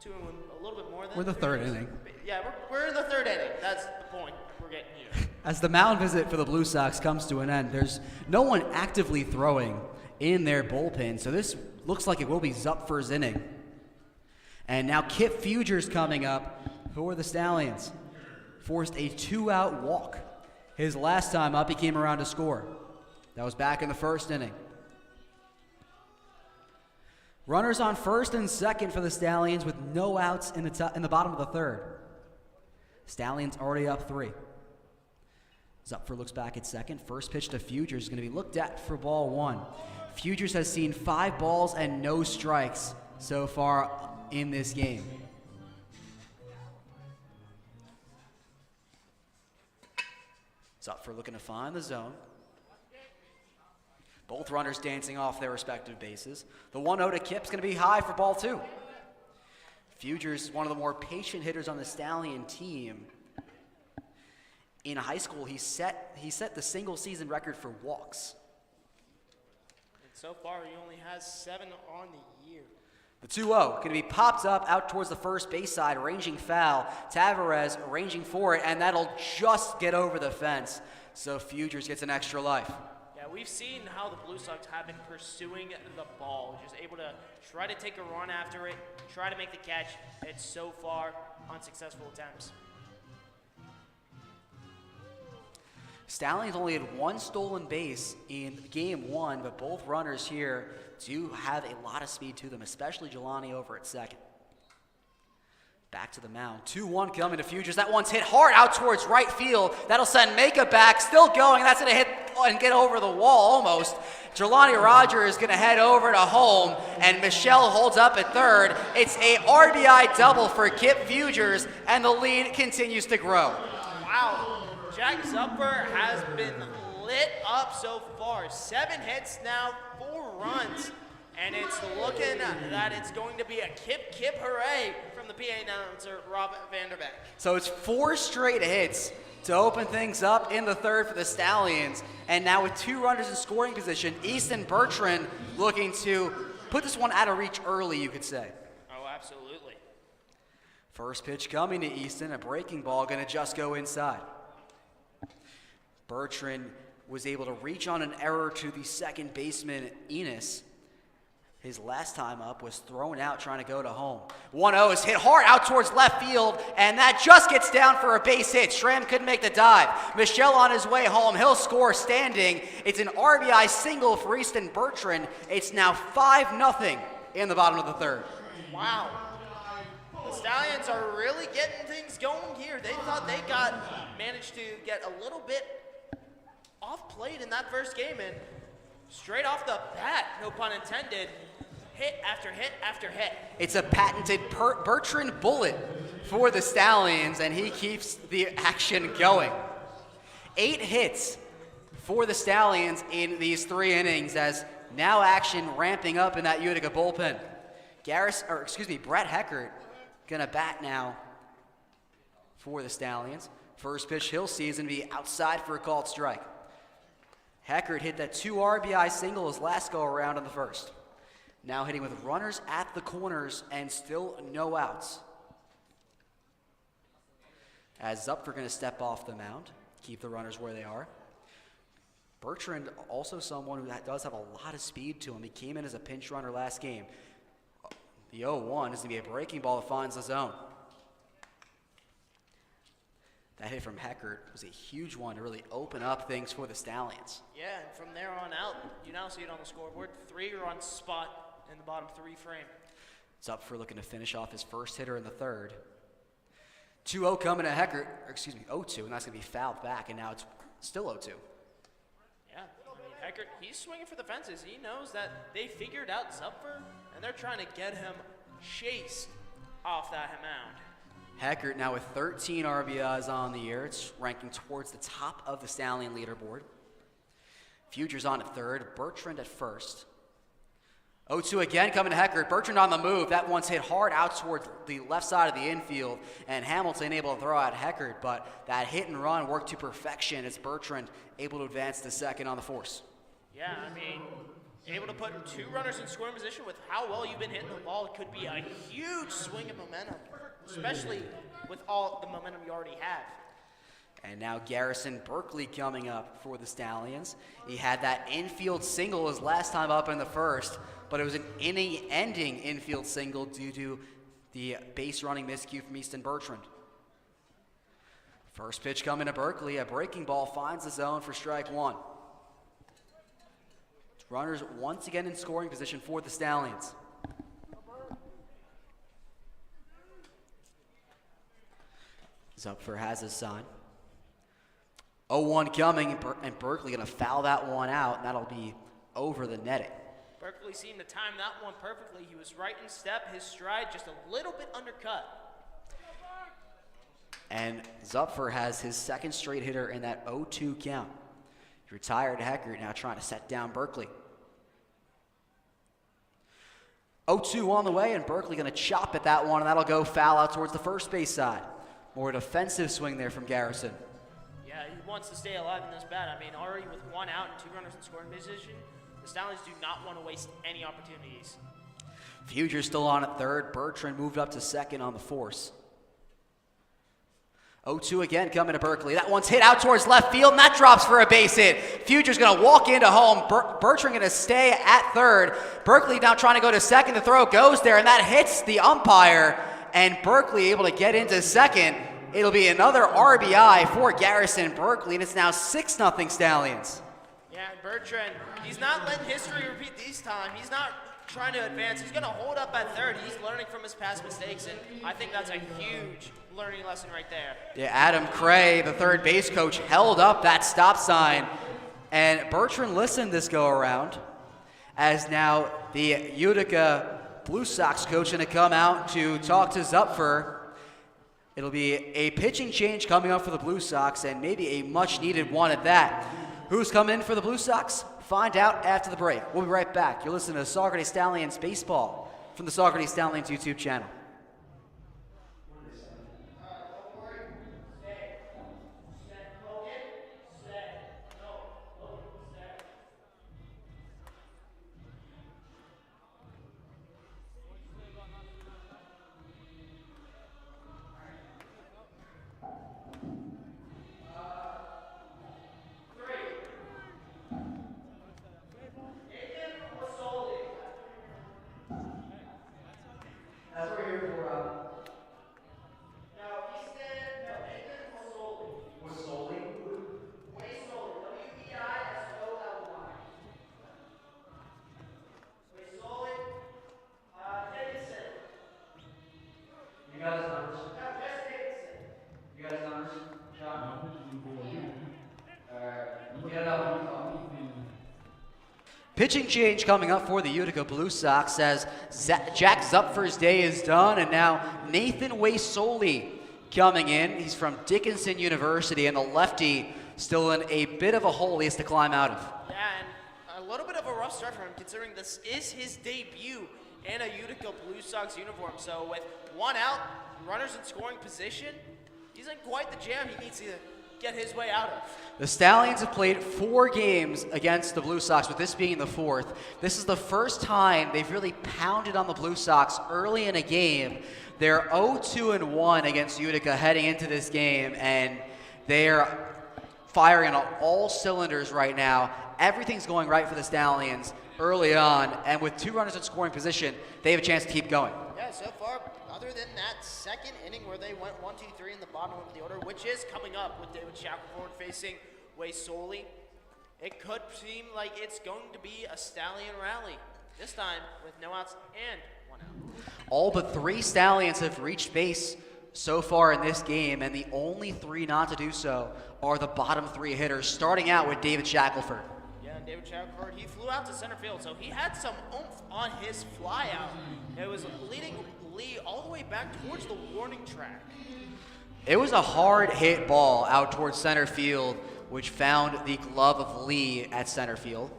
2 and 1, a little bit more than. We're the third inning. Yeah, we're in the third inning. That's the point we're getting here. As the mound visit for the Blue Sox comes to an end, there's no one actively throwing in their bullpen, so this looks like it will be Zupfer's inning. And now Kip Fuger's coming up for the Stallions. Forced a 2-out walk. His last time up, he came around to score. That was back in the first inning. Runners on first and second for the Stallions with no outs in the bottom of the third. Stallions already up 3. Zupfer looks back at second. First pitch to Fugers is going to be looked at for ball 1. Fugers has seen 5 balls and no strikes so far in this game. Zupfer looking to find the zone. Both runners dancing off their respective bases. The 1-0 to Kip's going to be high for ball 2. Fugers is one of the more patient hitters on the Stallion team. In high school, he set the single season record for walks. And so far, he only has 7 on the year. The 2-0 going to be popped up out towards the first base side, ranging foul. Tavares arranging for it, and that'll just get over the fence. So Fugers gets an extra life. Yeah, we've seen how the Blue Sox have been pursuing the ball, just able to try to take a run after it, try to make the catch. It's so far unsuccessful attempts. Stallions only had 1 stolen base in game 1, but both runners here do have a lot of speed to them, especially Jelani over at second. Back to the mound. 2-1 coming to Fugers. That one's hit hard out towards right field. That'll send Maka back. Still going. That's going to hit and get over the wall almost. Jelani Rogers is going to head over to home, and Michelle holds up at third. It's a RBI double for Kip Fugers, and the lead continues to grow. Wow. Jack Zupfer has been lit up so far. 7 hits now, 4 runs. And it's looking that it's going to be a Kip hooray from the PA announcer, Rob Vanderbeck. So it's 4 straight hits to open things up in the third for the Stallions. And now with 2 runners in scoring position, Easton Bertrand looking to put this one out of reach early, you could say. Oh, absolutely. First pitch coming to Easton, a breaking ball going to just go inside. Bertrand was able to reach on an error to the second baseman, Enos. His last time up was thrown out trying to go to home. 1-0 is hit hard out towards left field, and that just gets down for a base hit. Schramm couldn't make the dive. Michelle on his way home. He'll score standing. It's an RBI single for Easton Bertrand. It's now 5-0 in the bottom of the third. Wow. The Stallions are really getting things going here. They thought they managed to get a little bit off plate in that first game, and Straight off the bat, no pun intended, hit after hit after hit. It's a patented Bertrand bullet for the Stallions, and he keeps the action going. 8 hits for the Stallions in these 3 innings, as now action ramping up in that Utica bullpen. Brett Heckert gonna bat now for the Stallions. First pitch he'll see is gonna be outside for a called strike. Heckert hit that 2 RBI single his last go around in the first. Now hitting with runners at the corners and still no outs. As Zupfer gonna step off the mound, keep the runners where they are. Bertrand, also someone who does have a lot of speed to him. He came in as a pinch runner last game. The 0-1 is gonna be a breaking ball that finds the zone. That hit from Heckert was a huge one to really open up things for the Stallions. Yeah, and from there on out, you now see it on the scoreboard. 3-run spot in the bottom 3 frame. Zupfer looking to finish off his first hitter in the third. 2-0 coming to Heckert, 0-2, and that's gonna be fouled back, and now it's still 0-2. Yeah, I mean, Heckert, he's swinging for the fences. He knows that they figured out Zupfer, and they're trying to get him chased off that mound. Heckert now with 13 RBIs on the year. It's ranking towards the top of the Stallion leaderboard. Futures on at third, Bertrand at first. 0-2 again coming to Heckert. Bertrand on the move. That one's hit hard out towards the left side of the infield, and Hamilton able to throw out Heckert, but that hit and run worked to perfection as Bertrand able to advance to second on the force. Yeah, I mean, able to put 2 runners in scoring position with how well you've been hitting the ball, it could be a huge swing of momentum, especially with all the momentum you already have. And now Garrison Berkeley coming up for the Stallions. He had that infield single his last time up in the first, but it was an inning-ending infield single due to the base running miscue from Easton Bertrand. First pitch coming to Berkeley. A breaking ball finds the zone for strike 1. Runners once again in scoring position for the Stallions. Zupfer has his sign. 0-1 coming, and Berkeley going to foul that one out, and that'll be over the netting. Berkeley seemed to time that one perfectly. He was right in step, his stride just a little bit undercut. And Zupfer has his second straight hitter in that 0-2 count. Retired Heckert now trying to set down Berkeley. 0-2 on the way, and Berkeley going to chop at that one, and that'll go foul out towards the first base side. More defensive swing there from Garrison. Yeah, he wants to stay alive in this bat. I mean, already with 1 out and 2 runners in scoring position, the Stallions do not want to waste any opportunities. Fuger still on at third. Bertrand moved up to second on the force. 0-2 again coming to Berkeley. That one's hit out towards left field, and that drops for a base hit. Fuger's going to walk into home. Bertrand going to stay at third. Berkeley now trying to go to second. The throw goes there, and that hits the umpire, and Berkeley able to get into second. It'll be another RBI for Garrison Berkeley, and it's now 6-0 Stallions. Yeah, Bertrand, he's not letting history repeat this time. He's not trying to advance. He's going to hold up at third. He's learning from his past mistakes, and I think that's a huge learning lesson right there. Yeah, Adam Cray, the third base coach, held up that stop sign, and Bertrand listened this go around, as now the Utica Blue Sox coach going to come out to talk to Zupfer. It'll be a pitching change coming up for the Blue Sox, and maybe a much-needed one at that. Who's coming in for the Blue Sox? Find out after the break. We'll be right back. You're listening to Saugerties Stallions Baseball from the Saugerties Stallions YouTube channel. Pitching change coming up for the Utica Blue Sox as Jack Zupfer's day is done, and now Nathan Waysoli coming in. He's from Dickinson University, and the lefty still in a bit of a hole he has to climb out of. Yeah, and a little bit of a rough start for him considering this is his debut in a Utica Blue Sox uniform. So with one out, runners in scoring position, he's in quite the jam he needs to get his way out of. The Stallions have played 4 games against the Blue Sox, with this being the 4th. This is the first time they've really pounded on the Blue Sox early in a game. They're 0-2-1 against Utica heading into this game, and they're firing on all cylinders right now. Everything's going right for the Stallions early on, and with 2 runners in scoring position, they have a chance to keep going. Yeah, so far, other than that second inning where they went 1-2-3 in the bottom of the order, which is coming up with David Shackelford facing Waysoli, it could seem like it's going to be a Stallion rally. This time with no outs and 1 out. All but 3 Stallions have reached base so far in this game, and the only 3 not to do so are the bottom 3 hitters, starting out with David Shackelford. Yeah, David Shackelford, he flew out to center field, so he had some oomph on his fly out. It was leading Lee all the way back towards the warning track. It was a hard hit ball out towards center field, which found the glove of Lee at center field.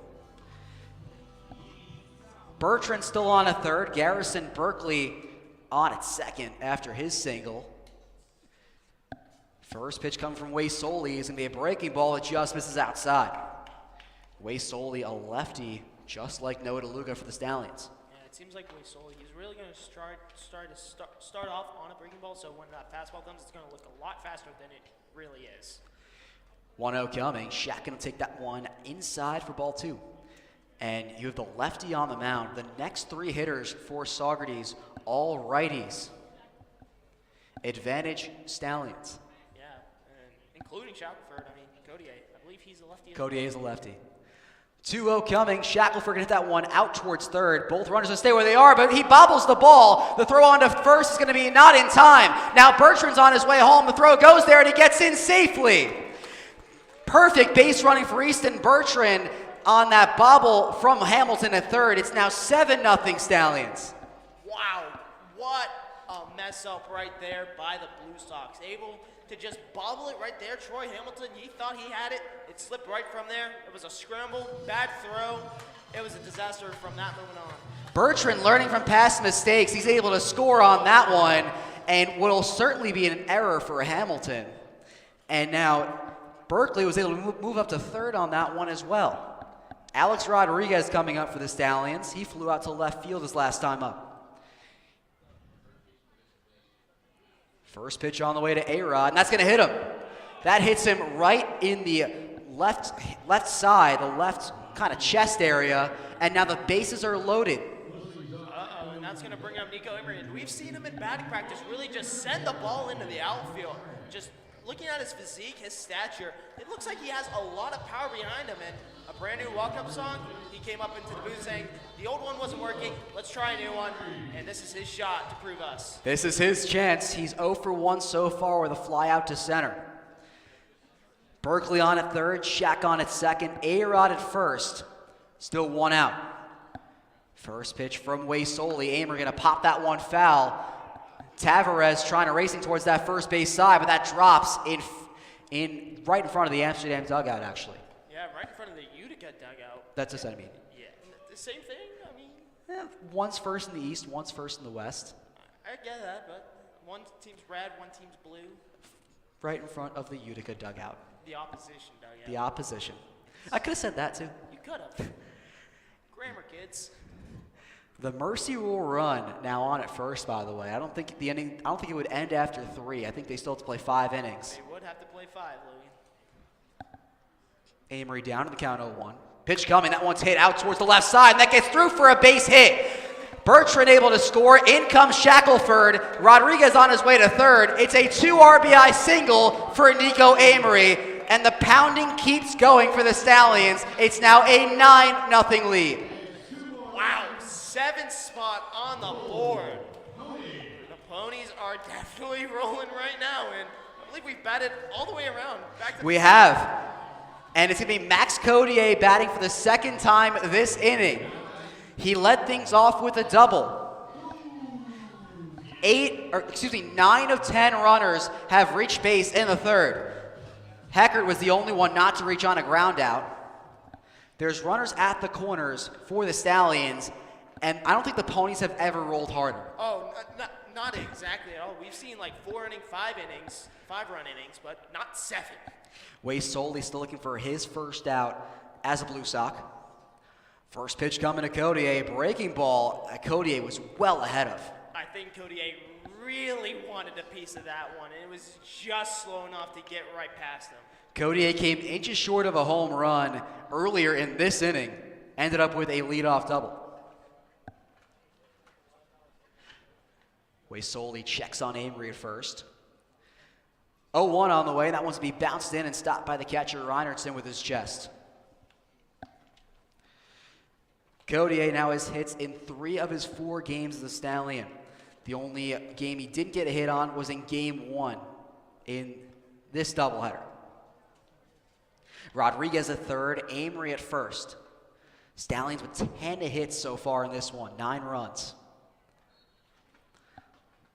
Bertrand still on at third. Garrison Berkeley on at second after his single. First pitch coming from Waysoli is going to be a breaking ball that just misses outside. Waysoli, a lefty, just like Noah DeLuca for the Stallions. Yeah, it seems like Waysoli, he's really going to start off on a breaking ball, so when that fastball comes, it's going to look a lot faster than it really is. 1-0 coming. Shaq going to take that one inside for ball 2. And you have the lefty on the mound. The next 3 hitters for Saugerties, all righties. Advantage Stallions. Yeah, and including Shackelford. I mean, Codier, I believe he's a lefty. Codier is a lefty. 2-0 coming. Shackelford going to hit that one out towards third. Both runners going to stay where they are, but he bobbles the ball. The throw on to first is going to be not in time. Now Bertrand's on his way home. The throw goes there, and he gets in safely. Perfect base running for Easton Bertrand on that bobble from Hamilton at third. It's now 7-0 Stallions. Wow, what a mess up right there by the Blue Sox. Able to just bobble it right there. Troy Hamilton, he thought he had it. It slipped right from there. It was a scramble, bad throw. It was a disaster from that moment on. Bertrand learning from past mistakes. He's able to score on that one, and will certainly be an error for Hamilton. And now Berkeley was able to move up to third on that one as well. Alex Rodriguez coming up for the Stallions. He flew out to left field his last time up. First pitch on the way to A-Rod, and that's going to hit him. That hits him right in the left side, the left kind of chest area, and now the bases are loaded. Uh-oh, and that's going to bring up Nico Emery. And we've seen him in batting practice really just send the ball into the outfield. Just looking at his physique, his stature, it looks like he has a lot of power behind him. And a brand new walk-up song, he came up into the booth saying, the old one wasn't working, let's try a new one. And this is his shot to prove us. This is his chance. He's 0 for 1 so far with a fly out to center. Berkeley on at third, Shaq on at second, A-Rod at first. Still 1 out. First pitch from Waysoli. Amer going to pop that one foul. Tavares trying to racing towards that first base side, but that drops in right in front of the Amsterdam dugout, actually. Yeah, right in front of the Utica dugout. That's what I mean. Yeah, the same thing, I mean. Yeah, one's first in the east, one's first in the west. I get that, but one team's red, one team's blue. Right in front of the Utica dugout. The opposition dugout. The opposition. I could have said that too. You could have. Grammar, kids. The Mercy Rule run now on at first, by the way. I don't think it would end after 3. I think they still have to play 5 innings. They would have to play 5, Louie. Amory down to the count 0-1. Pitch coming. That one's hit out towards the left side, and that gets through for a base hit. Bertrand able to score. In comes Shackelford. Rodriguez on his way to third. It's a 2 RBI single for Nico Amory, and the pounding keeps going for the Stallions. It's now a 9-0 lead. Wow, 7th spot on the board. The Ponies are definitely rolling right now, and I believe we've batted all the way around. We have. And it's going to be Max Codier batting for the second time this inning. He led things off with a double. 9 of 10 runners have reached base in the third. Heckert was the only one not to reach on a ground out. There's runners at the corners for the Stallions, and I don't think the Ponies have ever rolled harder. Oh, not exactly at all. We've seen like 5-run innings, but not 7. Wade Soley still looking for his first out as a Blue Sox. First pitch coming to Codier, breaking ball that Codier was well ahead of. I think Codier really wanted a piece of that one, and it was just slow enough to get right past him. Codier came inches short of a home run earlier in this inning, ended up with a leadoff double. Wade Soley checks on Amory at first. 0-1 on the way. That one's to be bounced in and stopped by the catcher Reinertson with his chest. Codier now has hits in 3 of his 4 games as the Stallion. The only game he didn't get a hit on was in Game 1 in this doubleheader. Rodriguez at third, Amory at first. Stallions with 10 hits so far in this one, 9 runs.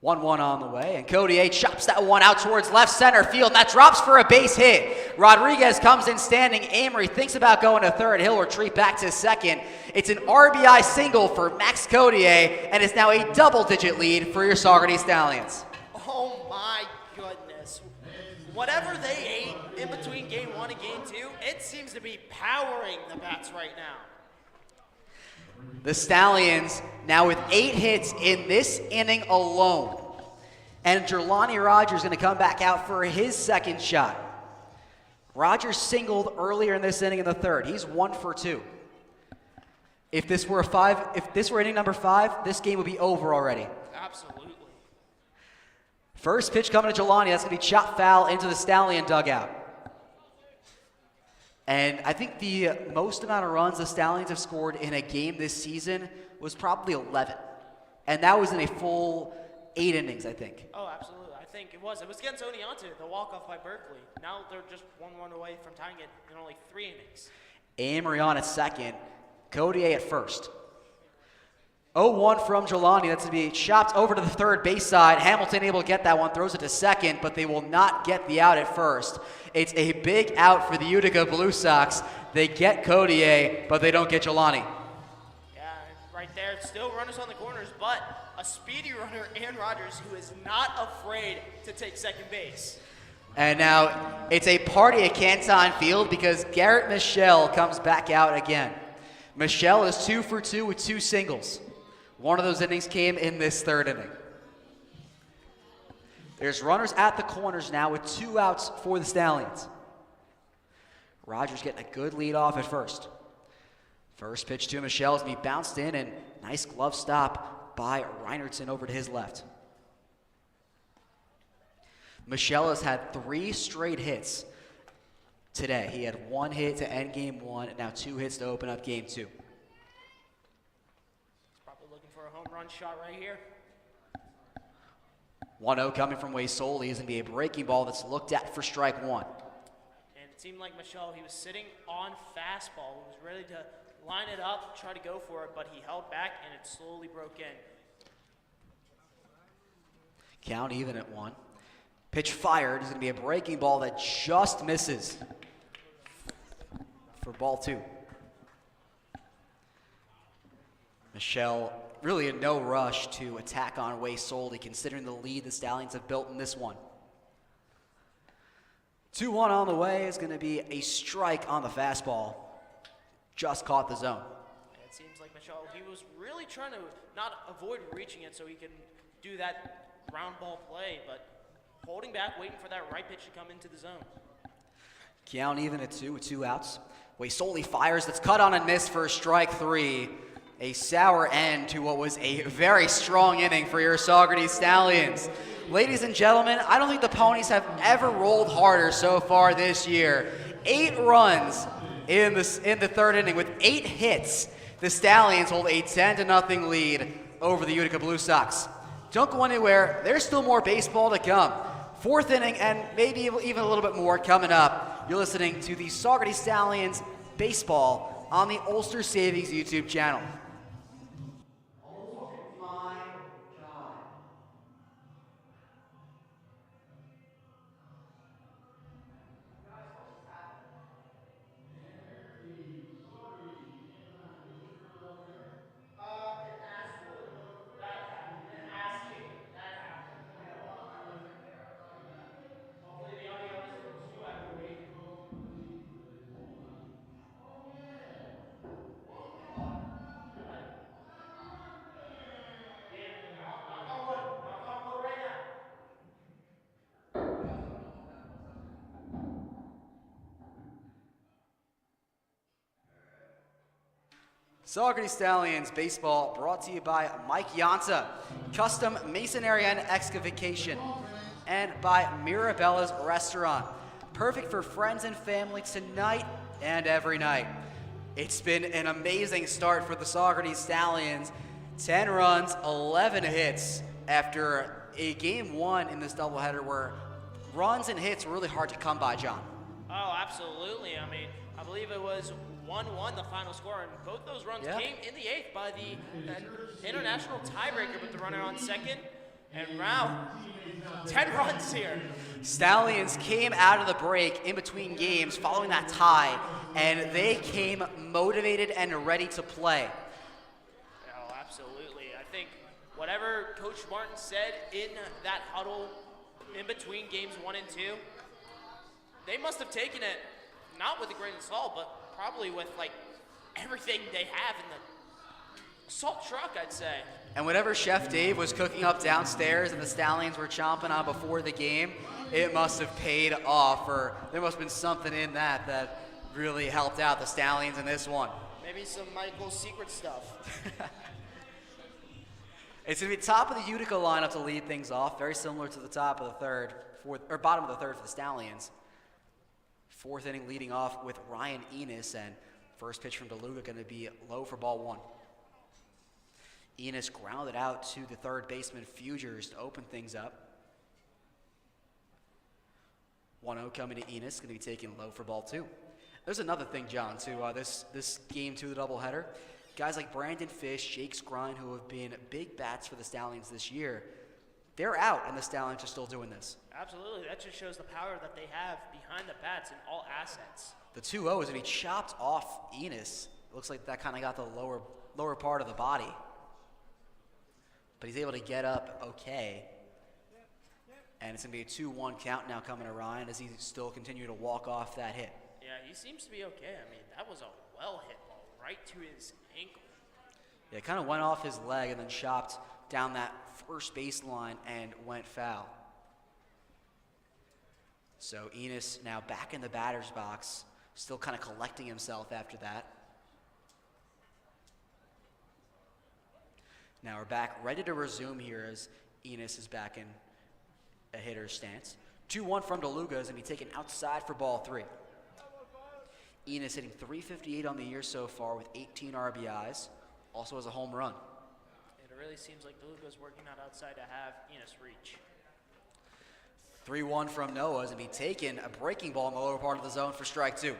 1-1 on the way, and Codier chops that one out towards left center field, and that drops for a base hit. Rodriguez comes in standing. Amory thinks about going to third. He'll retreat back to second. It's an RBI single for Max Codier, and it's now a double-digit lead for your Saugerties Stallions. Oh my goodness. Whatever they ate in between Game 1 and Game 2, it seems to be powering the bats right now. The Stallions now with 8 hits in this inning alone. And Jelani Rogers going to come back out for his second shot. Rogers singled earlier in this inning in the third. He's 1 for 2. If this were inning number 5, this game would be over already. Absolutely. First pitch coming to Jelani. That's going to be chopped foul into the Stallion dugout. And I think the most amount of runs the Stallions have scored in a game this season was probably 11. And that was in a full 8 innings, I think. Oh, absolutely. I think it was. It was against Oneonta, the walk-off by Berkeley. Now they're just 1 run away from tying it in only 3 innings. Amory on at second. Codier at first. 0-1 from Jelani. That's going to be chopped over to the third base side. Hamilton able to get that one, throws it to second, but they will not get the out at first. It's a big out for the Utica Blue Sox. They get Codier, but they don't get Jelani. Yeah, right there. Still runners on the corners, but a speedy runner, Aaron Rodgers, who is not afraid to take second base. And now it's a party at Canton Field because Garrett Michelle comes back out again. Michelle is 2 for 2 with 2 singles. One of those innings came in this third inning. There's runners at the corners now with 2 outs for the Stallions. Rogers getting a good lead off at first. First pitch to Michelle is going to be bounced in, and nice glove stop by Reinertson over to his left. Michelle has had 3 straight hits today. He had 1 hit to end Game 1, and now 2 hits to open up Game 2. For a home run shot right here. 1-0 coming from Wade Soley is going to be a breaking ball that's looked at for strike 1. And it seemed like Michelle, he was sitting on fastball. He was ready to line it up, try to go for it, but he held back and it slowly broke in. Count even at 1. Pitch fired is going to be a breaking ball that just misses for ball 2. Michelle really in no rush to attack on Wade Soley, considering the lead the Stallions have built in this one. 2-1 on the way is going to be a strike on the fastball. Just caught the zone. It seems like Michelle, he was really trying to not avoid reaching it so he can do that ground ball play, but holding back, waiting for that right pitch to come into the zone. Count even at 2 with 2 outs. Wade Soley fires. That's cut on and missed for strike 3. A sour end to what was a very strong inning for your Saugerties Stallions. Ladies and gentlemen, I don't think the Ponies have ever rolled harder so far this year. 8 runs in the third inning with 8 hits. The Stallions hold a 10-0 lead over the Utica Blue Sox. Don't go anywhere. There's still more baseball to come. 4th inning and maybe even a little bit more coming up You're listening to the Saugerties Stallions baseball on the Ulster Savings YouTube channel. Oh my God. Hopefully the audio isn't too echoey. Knock on wood. Knock on wood right now. Saugerties Stallions baseball brought to you by Mike Yanta, Custom Masonry and Excavation, and by Mirabella's Restaurant. Perfect for friends and family tonight and every night. It's been an amazing start for the Saugerties Stallions. 10 runs, 11 hits after a game one in this doubleheader where runs and hits were really hard to come by, John. Oh, absolutely. I mean, I believe it was 1-1 the final score, and both those runs came in the 8th by the international tiebreaker with the runner on second. And wow, 10 runs here. Stallions came out of the break in between games following that tie, and they came motivated and ready to play. Oh, absolutely. I think whatever Coach Martin said in that huddle in between games 1 and 2, they must have taken it not with a grain of salt, but probably with like everything they have in the salt truck, I'd say. And whatever Chef Dave was cooking up downstairs and the Stallions were chomping on before the game, it must have paid off, or there must have been something in that really helped out the Stallions in this one. Maybe some Michael's secret stuff. It's going to be top of the Utica lineup to lead things off, very similar to the top of the third, or bottom of the third for the Stallions. Fourth inning leading off with Ryan Enos, and first pitch from DeLuca going to be low for ball 1. Enos grounded out to the third baseman Fugers to open things up. 1-0 coming to Enos, going to be taken low for ball 2. There's another thing, John, to this game 2 of the doubleheader. Guys like Brandon Fish, Jake Skrine, who have been big bats for the Stallions this year, they're out, and the Stallions are still doing this. Absolutely. That just shows the power that they have behind the bats in all assets. The 2-0 is going to be chopped off Enos. Looks like that kind of got the lower part of the body. But he's able to get up okay. And it's going to be a 2-1 count now coming to Ryan as he still continue to walk off that hit. Yeah, he seems to be okay. I mean, that was a well-hit ball right to his ankle. Yeah, it kind of went off his leg and then chopped down that first baseline and went foul. So Enos now back in the batter's box, still kind of collecting himself after that. Now we're back, ready to resume here as Enos is back in a hitter's stance. 2-1 from DeLuca is going to be taken outside for ball 3. Enos hitting .358 on the year so far with 18 RBIs, also has a home run. It really seems like DeLuca's working out outside to have Enos reach. 3-1 from Noah is going to be taken, a breaking ball in the lower part of the zone for strike 2.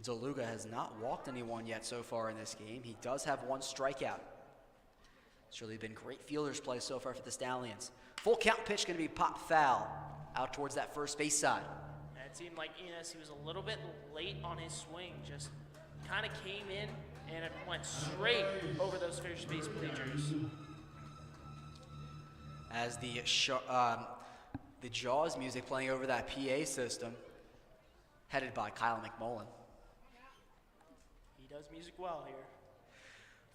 DeLuca has not walked anyone yet so far in this game. He does have 1 strikeout. It's really been great fielder's play so far for the Stallions. Full count pitch going to be popped foul out towards that first base side. And it seemed like Enos, he was a little bit late on his swing, just kind of came in and it went straight over those first base bleachers. As the Jaws music playing over that PA system, headed by Kyle McMullen. He does music well here.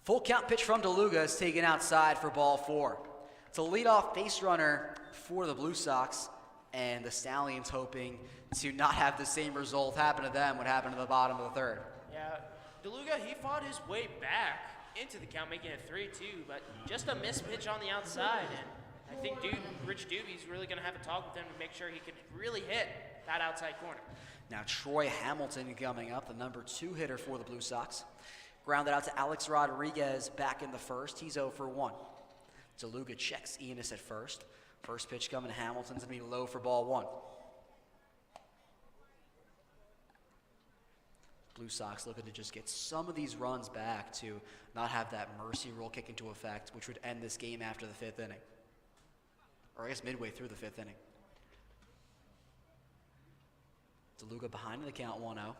Full count pitch from DeLuca is taken outside for ball 4. It's a leadoff base runner for the Blue Sox, and the Stallions hoping to not have the same result happen to them what happened to the bottom of the third. Yeah, DeLuca, he fought his way back into the count, making it 3-2, but just a missed pitch on the outside, and I think Rich Doobie's really going to have a talk with him to make sure he can really hit that outside corner. Now Troy Hamilton coming up, the number 2 hitter for the Blue Sox. Grounded out to Alex Rodriguez back in the first. He's 0 for 1. DeLuca checks Enos at first. First pitch coming, Hamilton's going to be low for ball one. Blue Sox looking to just get some of these runs back to not have that mercy rule kick into effect, which would end this game after the 5th inning. Or I guess midway through the 5th inning. DeLuca behind in the count, 1-0.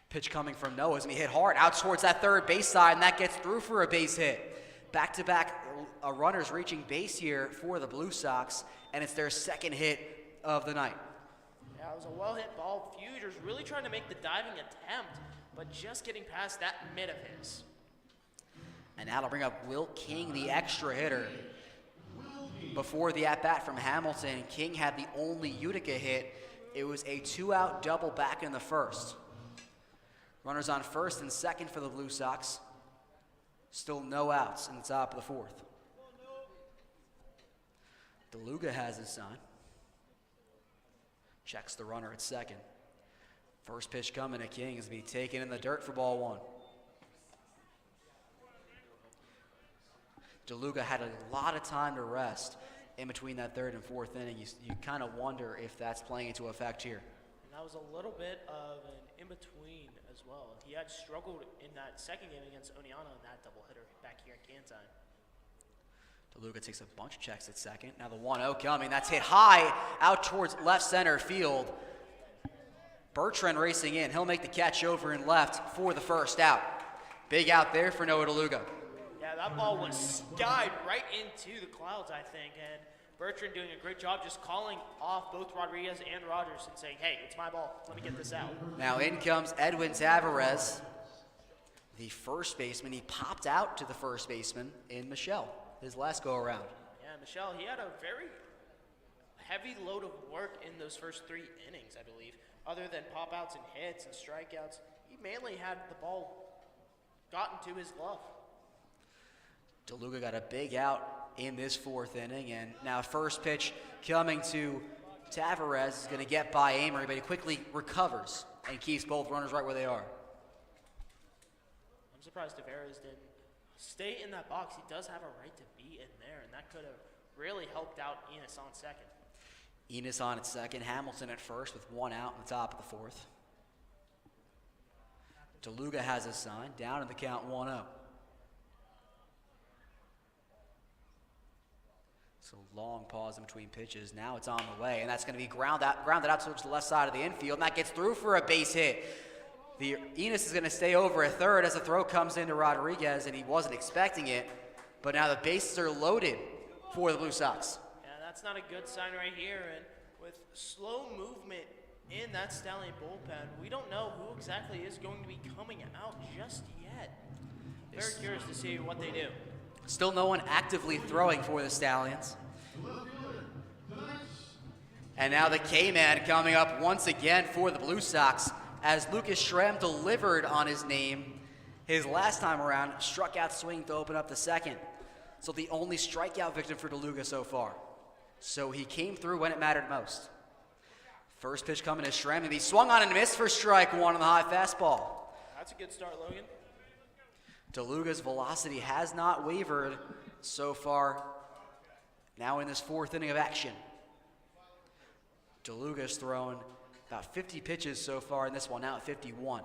Pitch coming from Noah is going to be hit hard out towards that third base side, and that gets through for a base hit. Back-to-back runners reaching base here for the Blue Sox, and it's their second hit of the night. Yeah, it was a well-hit ball. Fugers really trying to make the diving attempt, but just getting past that mid of his. And now to bring up Will King, the extra hitter. Before the at-bat from Hamilton, King had the only Utica hit. It was a 2-out double back in the first. Runners on first and second for the Blue Sox. Still no outs in the top of the 4th. DeLuca has his sign. Checks the runner at second. First pitch coming to King is going to be taken in the dirt for ball one. DeLuca had a lot of time to rest in between that 3rd and 4th inning. You kind of wonder if that's playing into effect here. And that was a little bit of an in-between as well. He had struggled in that second game against Oneonta in that doubleheader back here in Canton. DeLuca takes a bunch of checks at second. Now the 1-0 coming. That's hit high out towards left center field. Bertrand racing in. He'll make the catch over in left for the first out. Big out there for Noah DeLuca. Yeah, that ball was skied right into the clouds, I think. And Bertrand doing a great job just calling off both Rodriguez and Rogers and saying, hey, it's my ball. Let me get this out. Now in comes Edwin Tavares, the first baseman. He popped out to the first baseman in Michelle, his last go-around. Yeah, Michelle, he had a very heavy load of work in those first 3 innings, I believe. Other than pop-outs and hits and strikeouts, he mainly had the ball gotten to his glove. DeLuca got a big out in this 4th inning, and now first pitch coming to Tavares is going to get by Amory, but he quickly recovers and keeps both runners right where they are. I'm surprised Tavares didn't stay in that box. He does have a right to be in there, and that could have really helped out Enos on second. Enos on at second, Hamilton at first with 1 out in the top of the 4th. DeLuca has his sign, down in the count 1-0. So long pause in between pitches. Now it's on the way, and that's going to be grounded out towards the left side of the infield, and that gets through for a base hit. The Enos is going to stay over at third as the throw comes into Rodriguez, and he wasn't expecting it, but now the bases are loaded for the Blue Sox. Yeah, that's not a good sign right here, and with slow movement in that Stallion bullpen, we don't know who exactly is going to be coming out just yet. Very curious to see what they do. Still no one actively throwing for the Stallions. And now the K-Man coming up once again for the Blue Sox as Lucas Schramm delivered on his name his last time around, struck out swing to open up the second. So the only strikeout victim for DeLuca so far. So he came through when it mattered most. First pitch coming to Schramm, and he swung on and missed for strike one on the high fastball. That's a good start, Logan. DeLuca's velocity has not wavered so far now in this 4th inning of action. DeLuca's thrown about 50 pitches so far in this one, now at 51.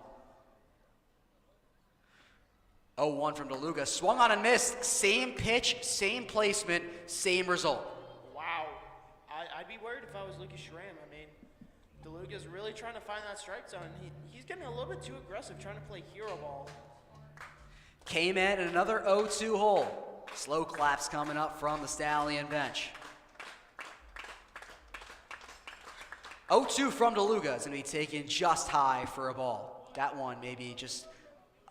0-1 from DeLuca, swung on and missed. Same pitch, same placement, same result. Wow. I'd be worried if I was Lucas Schramm. I mean, DeLuca's really trying to find that strike zone. He's getting a little bit too aggressive, trying to play hero ball. K-Man in another 0-2 hole. Slow claps coming up from the Stallion bench. 0-2 from DeLuca is going to be taken just high for a ball. That one maybe just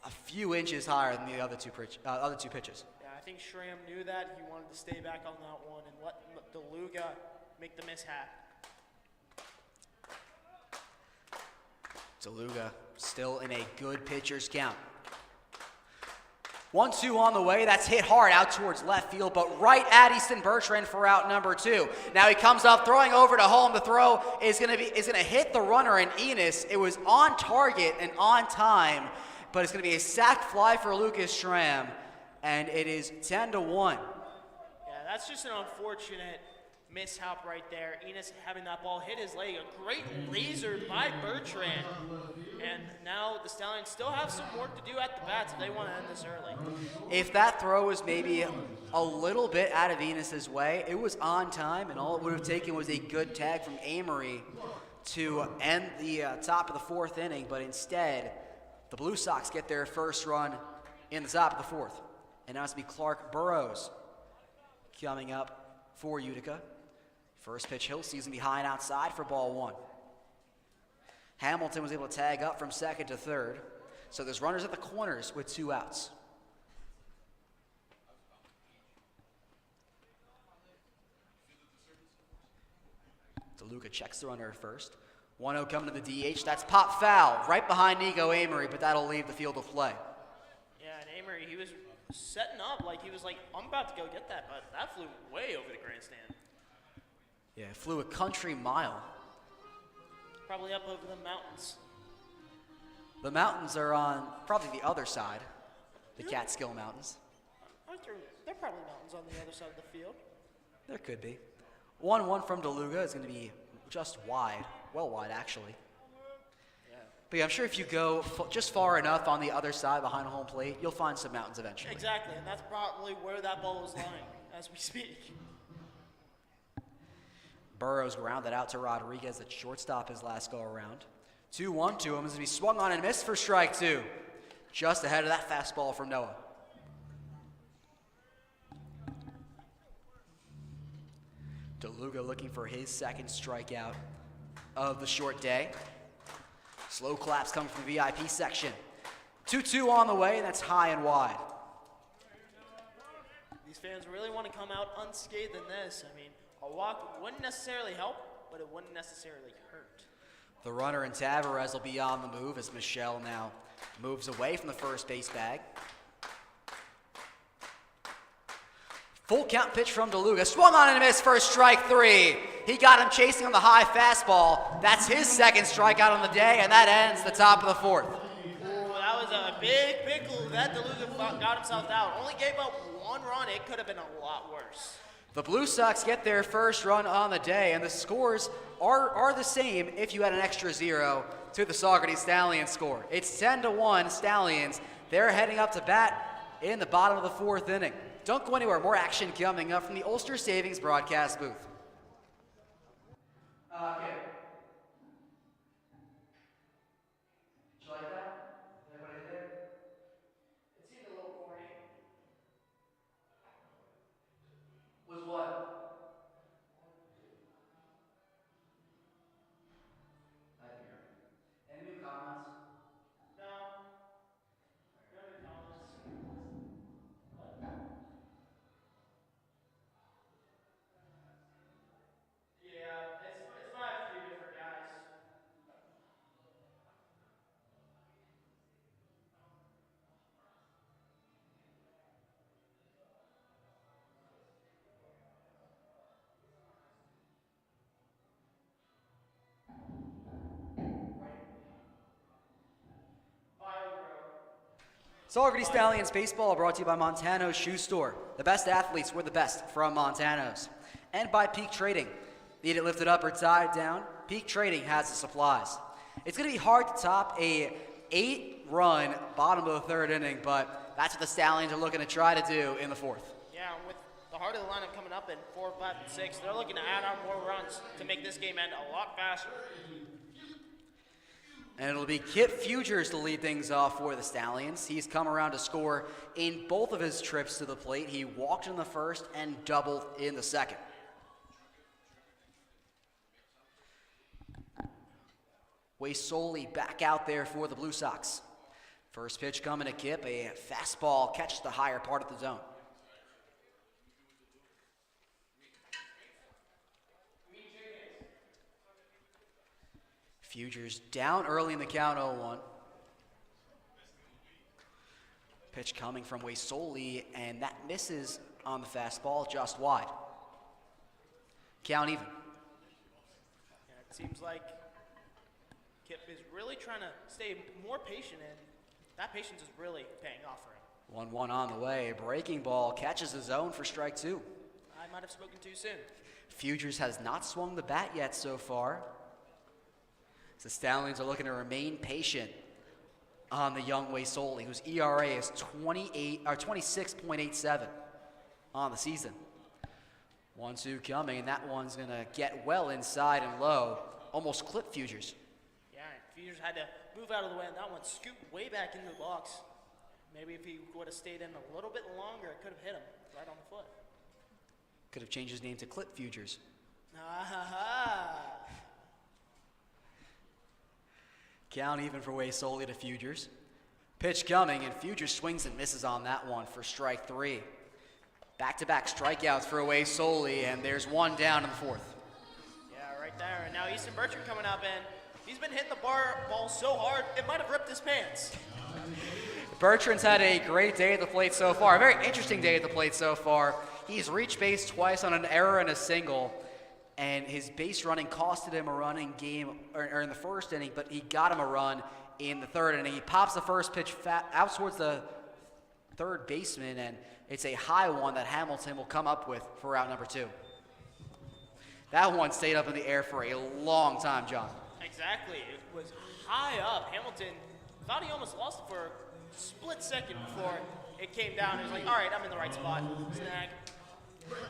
a few inches higher than the other two pitches. Yeah, I think Schramm knew that. He wanted to stay back on that one and let DeLuca make the mishap. DeLuca still in a good pitcher's count. 1-2 on the way. That's hit hard out towards left field, but right at Easton Bertrand for out number 2. Now he comes up, throwing over to home. The throw is going to hit the runner in Enos. It was on target and on time, but it's going to be a sac fly for Lucas Schramm, and it is 10-1. Yeah, that's just an unfortunate mishap right there. Enos having that ball hit his leg. A great laser by Bertrand. And now the Stallions still have some work to do at the bats if they want to end this early. If that throw was maybe a little bit out of Enos's way, it was on time, and all it would have taken was a good tag from Amory to end the top of the fourth inning, but instead, the Blue Sox get their first run in the top of the fourth. And now it's going to be Clark Burrows coming up for Utica. First pitch, he'll see him behind outside for ball one. Hamilton was able to tag up from second to third. So there's runners at the corners with 2 outs. DeLuca checks the runner at first. 1-0 coming to the DH. That's pop foul right behind Nico Amory, but that'll leave the field of play. Yeah, and Amory, he was setting up like he was like, I'm about to go get that, but that flew way over the grandstand. Yeah, it flew a country mile. Probably up over the mountains. The mountains are on probably the other side, the Catskill Mountains. There are probably mountains on the other side of the field. There could be. 1-1 from DeLuca is going to be just wide, well wide actually. Yeah. But yeah, I'm sure if you go just far enough on the other side behind home plate, you'll find some mountains eventually. Exactly, and that's probably where that ball was lying as we speak. Burrows grounded out to Rodriguez at shortstop his last go around. 2-1 to him as he swung on and missed for strike 2. Just ahead of that fastball from Noah. DeLuca looking for his second strikeout of the short day. Slow claps coming from the VIP section. 2-2 on the way, and that's high and wide. These fans really want to come out unscathed in this. I mean, a walk wouldn't necessarily help, but it wouldn't necessarily hurt. The runner in Tavares will be on the move as Michelle now moves away from the first base bag. Full count pitch from DeLuca. Swung on and missed for strike 3. He got him chasing on the high fastball. That's his second strikeout on the day, and that ends the top of the fourth. Ooh, that was a big pickle that DeLuca got himself out. Only gave up 1 run. It could have been a lot worse. The Blue Sox get their first run on the day, and the scores are the same if you add an extra 0 to the Saugerties Stallions score. It's 10-1 Stallions. They're heading up to bat in the bottom of the fourth inning. Don't go anywhere. More action coming up from the Ulster Savings broadcast booth. Okay. Did you like that? Everybody there? It seemed a little corny. Was what? I can hear me. Any new comments? No. No new comments. Yeah, it's by a few different guys. Saugerties Stallions baseball brought to you by Montano's Shoe Store. The best athletes were the best from Montano's. And by Peak Trading. Need it lifted up or tied down? Peak Trading has the supplies. It's going to be hard to top a 8-run bottom of the third inning, but that's what the Stallions are looking to try to do in the fourth. Yeah, with the heart of the lineup coming up in 4, 5, and 6, they're looking to add on more runs to make this game end a lot faster. And it'll be Kip Fugers to lead things off for the Stallions. He's come around to score in both of his trips to the plate. He walked in the first and doubled in the second. Waysoli back out there for the Blue Sox. First pitch coming to Kip, a fastball catches the higher part of the zone. Fugers down early in the count, 0-1. Pitch coming from Waysoli, and that misses on the fastball just wide. Count even. Yeah, it seems like Kip is really trying to stay more patient, and that patience is really paying off for him. 1-1 on the way. A breaking ball catches the zone for strike 2. might have spoken too soon. Futures has not swung the bat yet so far. The Stallions are looking to remain patient on the young Wei Soli, whose ERA is 26.87 on the season. 1-2 coming, and that one's going to get well inside and low, almost clip Futures. Yeah, Futures had to move out of the way, and that one scooped way back into the box. Maybe if he would have stayed in a little bit longer, it could have hit him right on the foot. Could have changed his name to Clip Futures. Ah. Count even for Wei Soli to Futures. Pitch coming, and Futures swings and misses on that one for strike 3. Back-to-back strikeouts for Wei Soli, and there's one down in the 4th. Yeah, right there. And now Easton Bertrand coming up, and he's been hitting the ball so hard, it might have ripped his pants. Bertrand's had a great day at the plate so far, a very interesting day at the plate so far. He's reached base twice on an error and a single, and his base running costed him a run in in the first inning, but he got him a run in the 3rd inning. He pops the first pitch out towards the third baseman, and it's a high one that Hamilton will come up with for out number 2. That one stayed up in the air for a long time, John. Exactly. It was high up. Hamilton thought he almost lost it for a split second before it came down. He was like, all right, I'm in the right spot. Snag.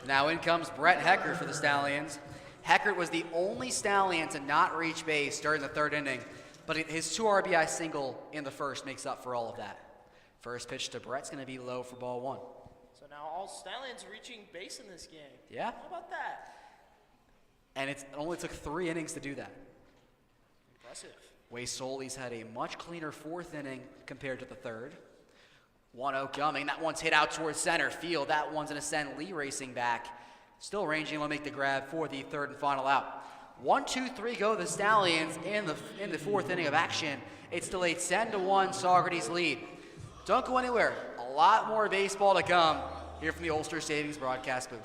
Now in comes Brett Heckert for the Stallions. Heckert was the only Stallion to not reach base during the 3rd inning, but his 2 RBI single in the 1st makes up for all of that. First pitch to Brett's going to be low for ball 1. So now all Stallions reaching base in this game. Yeah. How about that? And it only took 3 innings to do that. Impressive. Wei Soli's had a much cleaner 4th inning compared to the 3rd. 1-0 coming. That one's hit out towards center field. That one's going to send Lee racing back. Still ranging will make the grab for the 3rd and final out. 1-2-3 go the Stallions in the 4th inning of action. It's delayed 10-1 Saugerties lead. Don't go anywhere. A lot more baseball to come here from the Ulster Savings broadcast booth.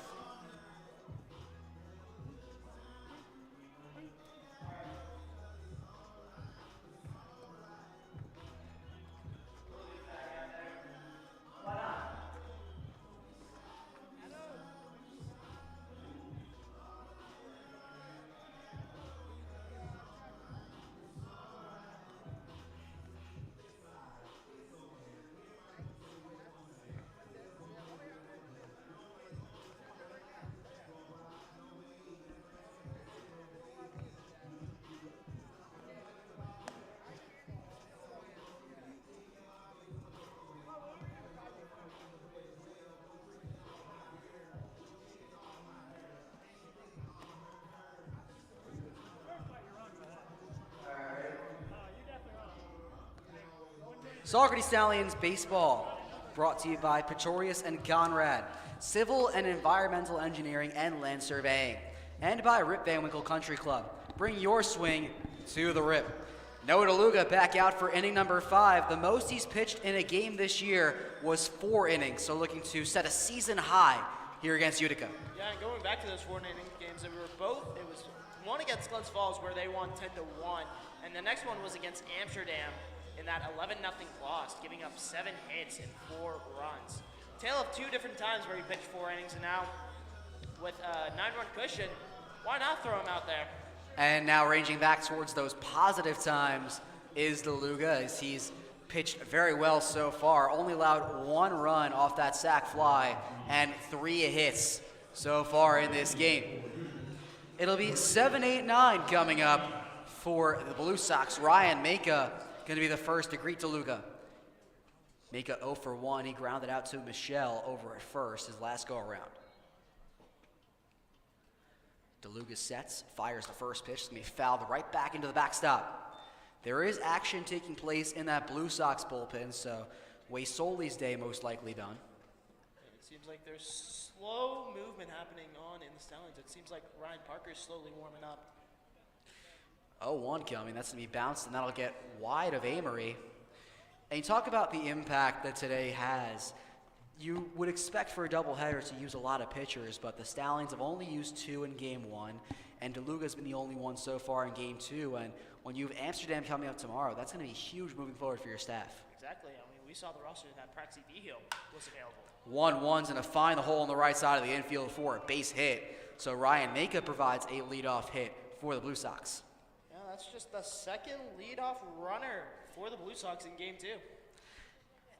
Saugerties Stallions baseball, brought to you by Pretorius and Conrad, Civil and Environmental Engineering and Land Surveying, and by Rip Van Winkle Country Club. Bring your swing to the Rip. Noah DeLuga back out for inning number 5. The most he's pitched in a game this year was 4 innings, so looking to set a season high here against Utica. Yeah, and going back to those 4 inning games, it was one against Glens Falls where they won 10-1, and the next one was against Amsterdam in that 11-0 loss, giving up 7 hits and 4 runs. Tale of 2 different times where he pitched 4 innings, and now with a 9-run cushion, why not throw him out there? And now ranging back towards those positive times is DeLuga, as he's pitched very well so far. Only allowed 1 run off that sac fly and 3 hits so far in this game. It'll be 7-8-9 coming up for the Blue Sox. Ryan Maka going to be the first to greet DeLuga. Maka 0 for 1. He grounded out to Michelle over at first, his last go-around. DeLuga sets, fires the first pitch. It's going to be fouled right back into the backstop. There is action taking place in that Blue Sox bullpen, so Wei Soli's day most likely done. It seems like there's slow movement happening on in the Stallions. It seems like Ryan Parker's slowly warming up. 0-1 coming. That's going to be bounced, and that'll get wide of Amory. And you talk about the impact that today has. You would expect for a doubleheader to use a lot of pitchers, but the Stallions have only used 2 in Game 1, and DeLuga's been the only one so far in Game 2. And when you have Amsterdam coming up tomorrow, that's going to be huge moving forward for your staff. exactly. I mean, we saw the roster that Praxi Vigil was available. 1-1's going to find the hole on the right side of the infield for a base hit. So Ryan Maka provides a leadoff hit for the Blue Sox. Yeah, that's just the second leadoff runner for the Blue Sox in Game 2.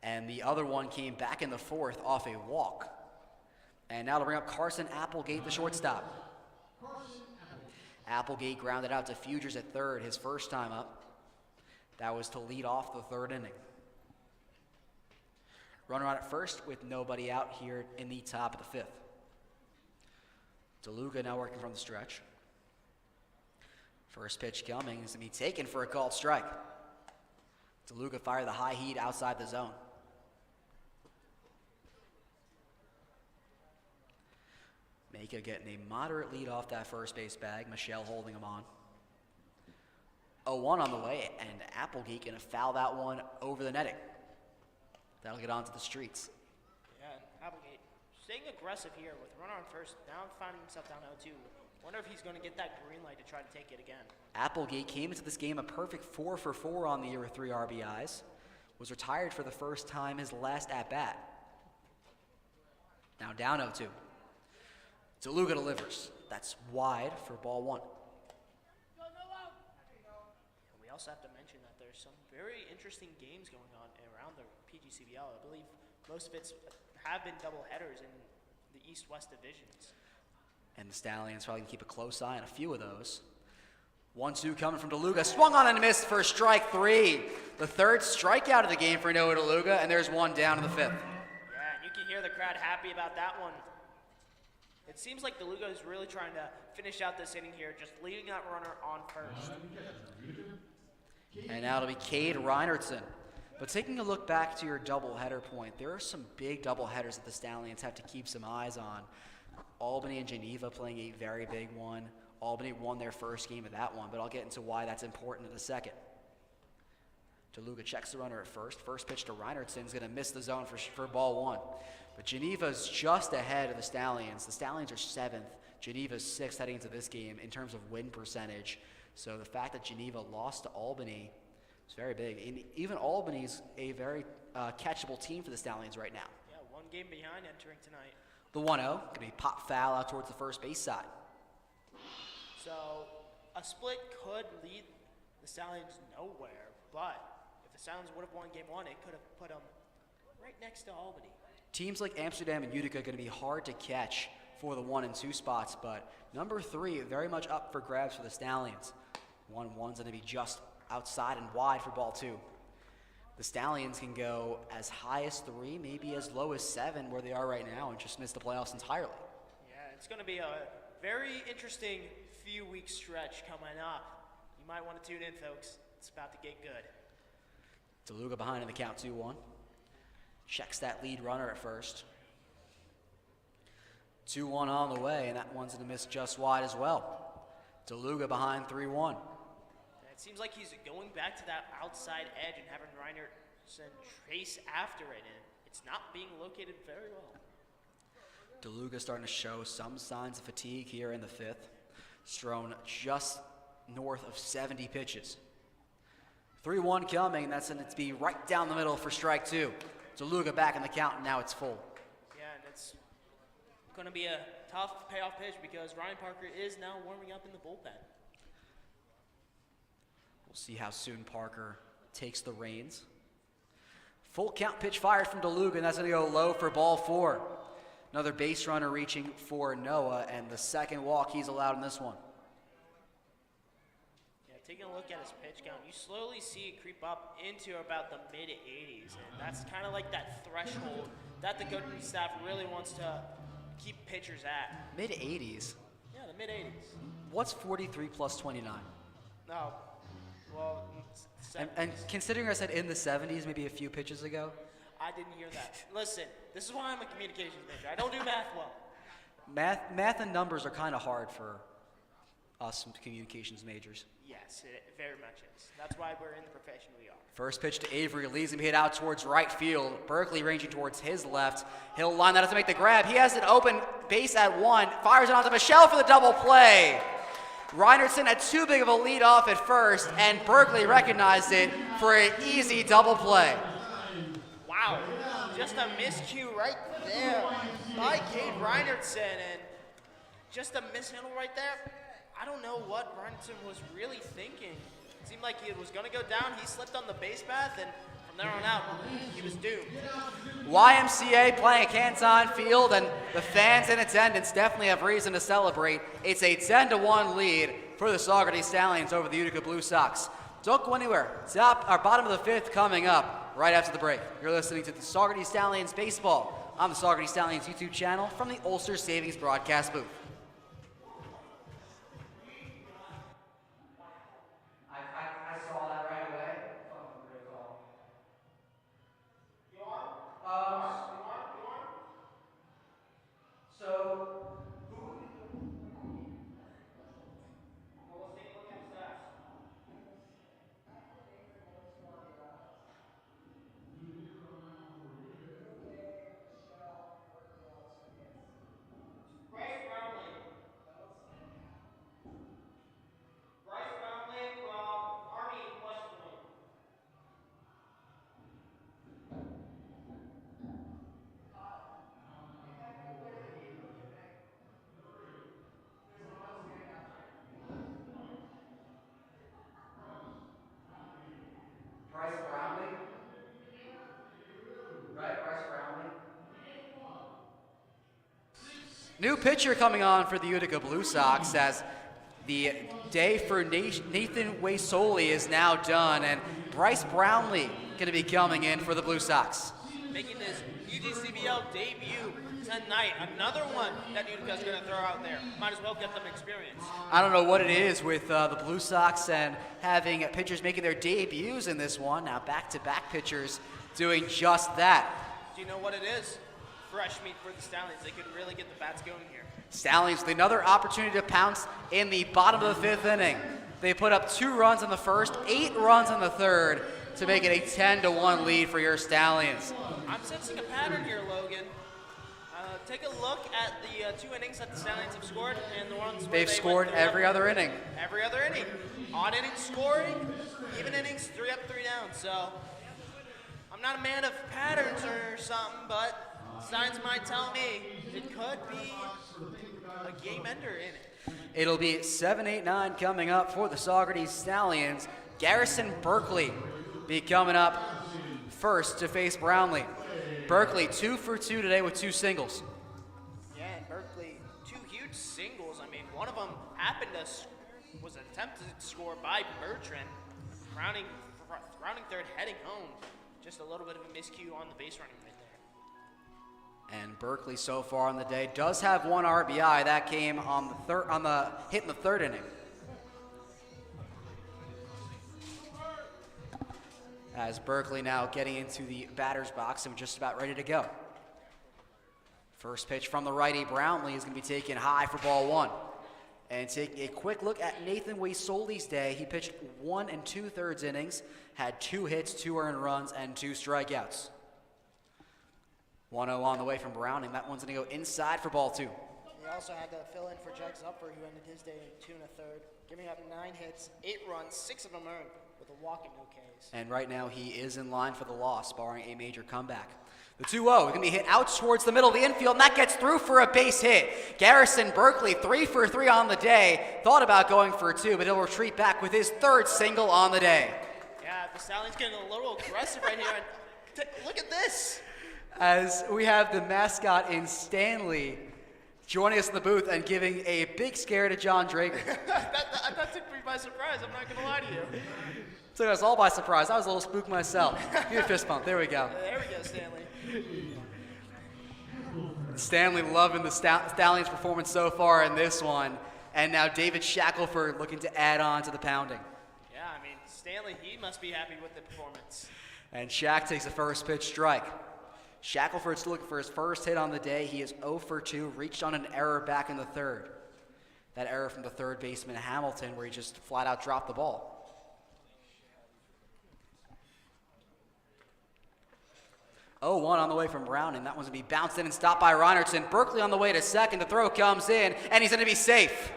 And the other one came back in the fourth off a walk. And now to bring up Carson Applegate, the shortstop. Applegate grounded out to Fugers at third, his first time up. That was to lead off the third inning. Runner on at first with nobody out here in the top of the fifth. DeLuca now working from the stretch. First pitch coming is going to be taken for a called strike. DeLuca fired the high heat outside the zone. Maka getting a moderate lead off that first base bag. Michelle holding him on. 0-1 on the way, and Applegate going to foul that one over the netting. That'll get onto the streets. Yeah, Applegate staying aggressive here with runner on first, now finding himself down 0-2. Wonder if he's going to get that green light to try to take it again. Applegate came into this game a perfect 4 for 4 on the year with 3 RBIs. Was retired for the first time his last at-bat. Now down 0-2. DeLuca delivers. That's wide for ball 1. We also have to mention that there's some very interesting games going on around the PGCBL. I believe most of it have been double headers in the East-West divisions. And the Stallions probably going to keep a close eye on a few of those. 1-2 coming from DeLuca. Swung on and missed for strike 3. The third strikeout of the game for Noah DeLuca, and there's one down in the fifth. Yeah, and you can hear the crowd happy about that one. It seems like DeLuca is really trying to finish out this inning here, just leaving that runner on first. And now it'll be Cade Reinertson. But taking a look back to your doubleheader point, there are some big doubleheaders that the Stallions have to keep some eyes on. Albany and Geneva playing a very big one. Albany won their first game of that one, but I'll get into why that's important in a second. DeLuca checks the runner at first. First pitch to Reinertson is going to miss the zone for ball 1. But Geneva's just ahead of the Stallions. The Stallions are 7th. Geneva's 6th heading into this game in terms of win percentage. So the fact that Geneva lost to Albany is very big. And even Albany's a very catchable team for the Stallions right now. Yeah, one game behind entering tonight. The 1-0, going to be pop foul out towards the first base side. So a split could lead the Stallions nowhere, but if the Stallions would have won game 1, it could have put them right next to Albany. Teams like Amsterdam and Utica are going to be hard to catch for the 1 and 2 spots, but number 3 very much up for grabs for the Stallions. 1-1's going to be just outside and wide for ball 2. The Stallions can go as high as 3, maybe as low as 7 where they are right now and just miss the playoffs entirely. Yeah, it's going to be a very interesting few week stretch coming up. You might want to tune in, folks. It's about to get good. DeLuca behind in the count 2-1. Checks that lead runner at first. 2-1 on the way, and that one's going to miss just wide as well. DeLuca behind 3-1. It seems like he's going back to that outside edge and having Reinertson trace after it, and it's not being located very well. DeLuca starting to show some signs of fatigue here in the fifth. Thrown just north of 70 pitches. 3-1 coming, and that's going to be right down the middle for strike 2. DeLuca back in the count, and now it's full. Yeah, and it's going to be a tough payoff pitch because Ryan Parker is now warming up in the bullpen. We'll see how soon Parker takes the reins. Full count pitch fired from DeLuca, and that's going to go low for ball 4. Another base runner reaching for Noah, and the second walk he's allowed in this one. Yeah, taking a look at his pitch count, you slowly see it creep up into about the mid-80s, and that's kind of like that threshold that the coaching staff really wants to keep pitchers at. Mid-80s? Yeah, the mid-80s. What's 43 plus 29? No. Well, and considering I said in the 70s maybe a few pitches ago? I didn't hear that. Listen, this is why I'm a communications major. I don't do math well. Math and numbers are kind of hard for us communications majors. Yes, it very much is. That's why we're in the profession we are. First pitch to Avery leads him hit out towards right field. Berkeley ranging towards his left. He'll line that up to make the grab. He has an open base at 1. Fires it onto Michelle for the double play. Reinertson had too big of a lead off at first, and Berkeley recognized it for an easy double play. Wow, just a miscue right there by Cade Reinertson, and just a mishandle right there. I don't know what Reinertson was really thinking. It seemed like he was going to go down. He slipped on the base path, and from there on out, he was doomed. YMCA playing at Canton Field, and the fans in attendance definitely have reason to celebrate. It's a 10-1 lead for the Saugerties Stallions over the Utica Blue Sox. Don't go anywhere. Bottom of the fifth coming up right after the break. You're listening to the Saugerties Stallions Baseball on the Saugerties Stallions YouTube channel from the Ulster Savings broadcast booth. I saw that right away. You are? So, Well, let's take a look at the stats. Bryce Brownlee from Army West Point. Bryce Brownlee. Right, Bryce Brownlee. New pitcher coming on for the Utica Blue Sox as the day for Nathan Waisoli is now done, and Bryce Brownlee going to be coming in for the Blue Sox. Making his UGCBL debut tonight. Another one that Utica's going to throw out there. Might as well get them experience. I don't know what it is with the Blue Sox and having pitchers making their debuts in this one. Now back-to-back pitchers doing just that. Do you know what it is? Fresh meat for the Stallions. They could really get the bats going here. Stallions with another opportunity to pounce in the bottom of the fifth inning. They put up 2 runs in the first, 8 runs in the third to make it a 10-1 lead for your Stallions. I'm sensing a pattern here, Logan. Take a look at the 2 innings that the Stallions have scored and the ones where They've scored every other inning. Every other inning. Odd innings scoring, even innings, 3 up, 3 down. So I'm not a man of patterns or something, but Stallions might tell me it could be a game ender in it. It'll be 7-8-9 coming up for the Saugerties Stallions. Garrison Berkeley be coming up first to face Brownlee. Berkeley 2 for 2 today with 2 singles. Yeah, and Berkeley, 2 huge singles. I mean, one of them was an attempted score by Bertrand. Rounding third, heading home. Just a little bit of a miscue on the base running right there. And Berkeley so far on the day does have 1 RBI. That came on the hit in the 3rd inning. As Berkeley now getting into the batter's box and just about ready to go. First pitch from the righty, Brownlee is going to be taken high for ball 1. And take a quick look at Nathan Waisoli's day. He pitched 1 2/3 innings, had 2 hits, 2 earned runs, and 2 strikeouts. 1-0 on the way from Browning. That one's going to go inside for ball 2. He also had to fill in for Jack Zupfer, who ended his day in 2 1/3, giving up 9 hits, 8 runs, 6 of them earned, with a walk and no Ks. And right now he is in line for the loss, barring a major comeback. The 2-0 is going to be hit out towards the middle of the infield, and that gets through for a base hit. Garrison Berkeley, 3 for 3 on the day, thought about going for 2, but he'll retreat back with his 3rd single on the day. Yeah, the Stallions getting a little aggressive right here. And look at this. As we have the mascot in Stanley joining us in the booth and giving a big scare to John Drager. that took me by surprise. I'm not going to lie to you. Took us all by surprise. I was a little spooked myself. Give me a fist bump. There we go. There we go, Stanley. Stanley loving the Stallions' performance so far in this one. And now David Shackelford looking to add on to the pounding. Yeah, I mean, Stanley, he must be happy with the performance. And Shack takes a first pitch strike. Shackelford's looking for his first hit on the day. He is 0 for 2, reached on an error back in the 3rd. That error from the 3rd baseman Hamilton where he just flat out dropped the ball. 0-1 on the way from Browning. That one's going to be bounced in and stopped by Reinertson. Berkeley on the way to second. The throw comes in, and he's going to be safe.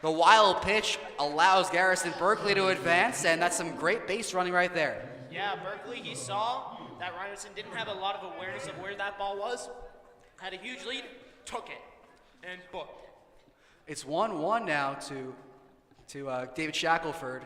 The wild pitch allows Garrison Berkeley to advance, and that's some great base running right there. Yeah, Berkeley, he saw that Reinerson didn't have a lot of awareness of where that ball was. Had a huge lead, took it, and booked. It's 1-1 now to David Shackelford.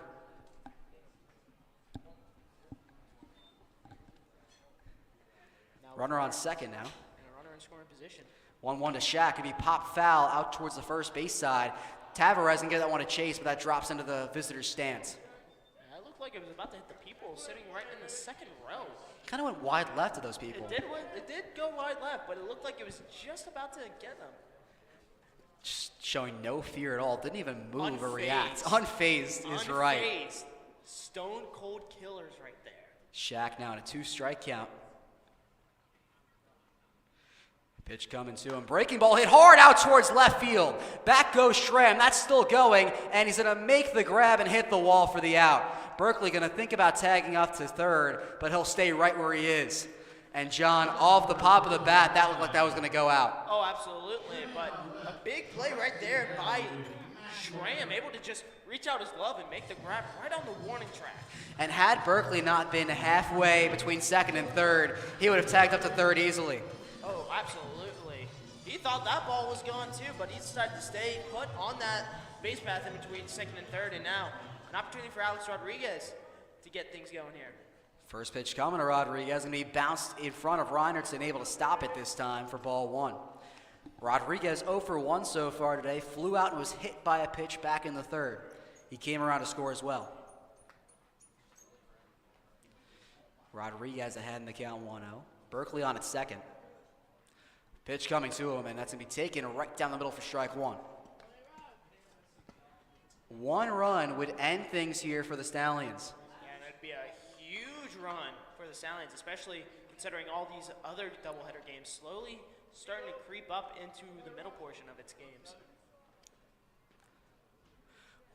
Runner on second now. And a runner in scoring position. 1-1 to Shaq. It'd be pop foul out towards the first base side. Tavares can get that one to Chase, but that drops into the visitors' stands. That looked like it was about to hit the people sitting right in the second row. Kind of went wide left of those people. It did go wide left, but it looked like it was just about to get them. Just showing no fear at all. Didn't even move or Unfazed. react. Unfazed is right. Unfazed. Stone cold killers right there. Shaq now in a 2-strike count. Pitch coming to him. Breaking ball hit hard out towards left field. Back goes Schramm. That's still going, and he's going to make the grab and hit the wall for the out. Berkeley going to think about tagging up to third, but he'll stay right where he is. And John, off the pop of the bat, that looked like that was going to go out. Oh, absolutely. But a big play right there by Schramm, able to just reach out his glove and make the grab right on the warning track. And had Berkeley not been halfway between second and third, he would have tagged up to third easily. Oh, absolutely. He thought that ball was gone too, but he decided to stay put on that base path in between second and third, and now an opportunity for Alex Rodriguez to get things going here. First pitch coming to Rodriguez, and he bounced in front of Reinertson, able to stop it this time for ball 1. Rodriguez 0 for 1 so far today, flew out and was hit by a pitch back in the third. He came around to score as well. Rodriguez ahead in the count 1-0. Berkeley on its second. Pitch coming to him, and that's going to be taken right down the middle for strike 1. One run would end things here for the Stallions. Yeah, and that'd be a huge run for the Stallions, especially considering all these other doubleheader games slowly starting to creep up into the middle portion of its games.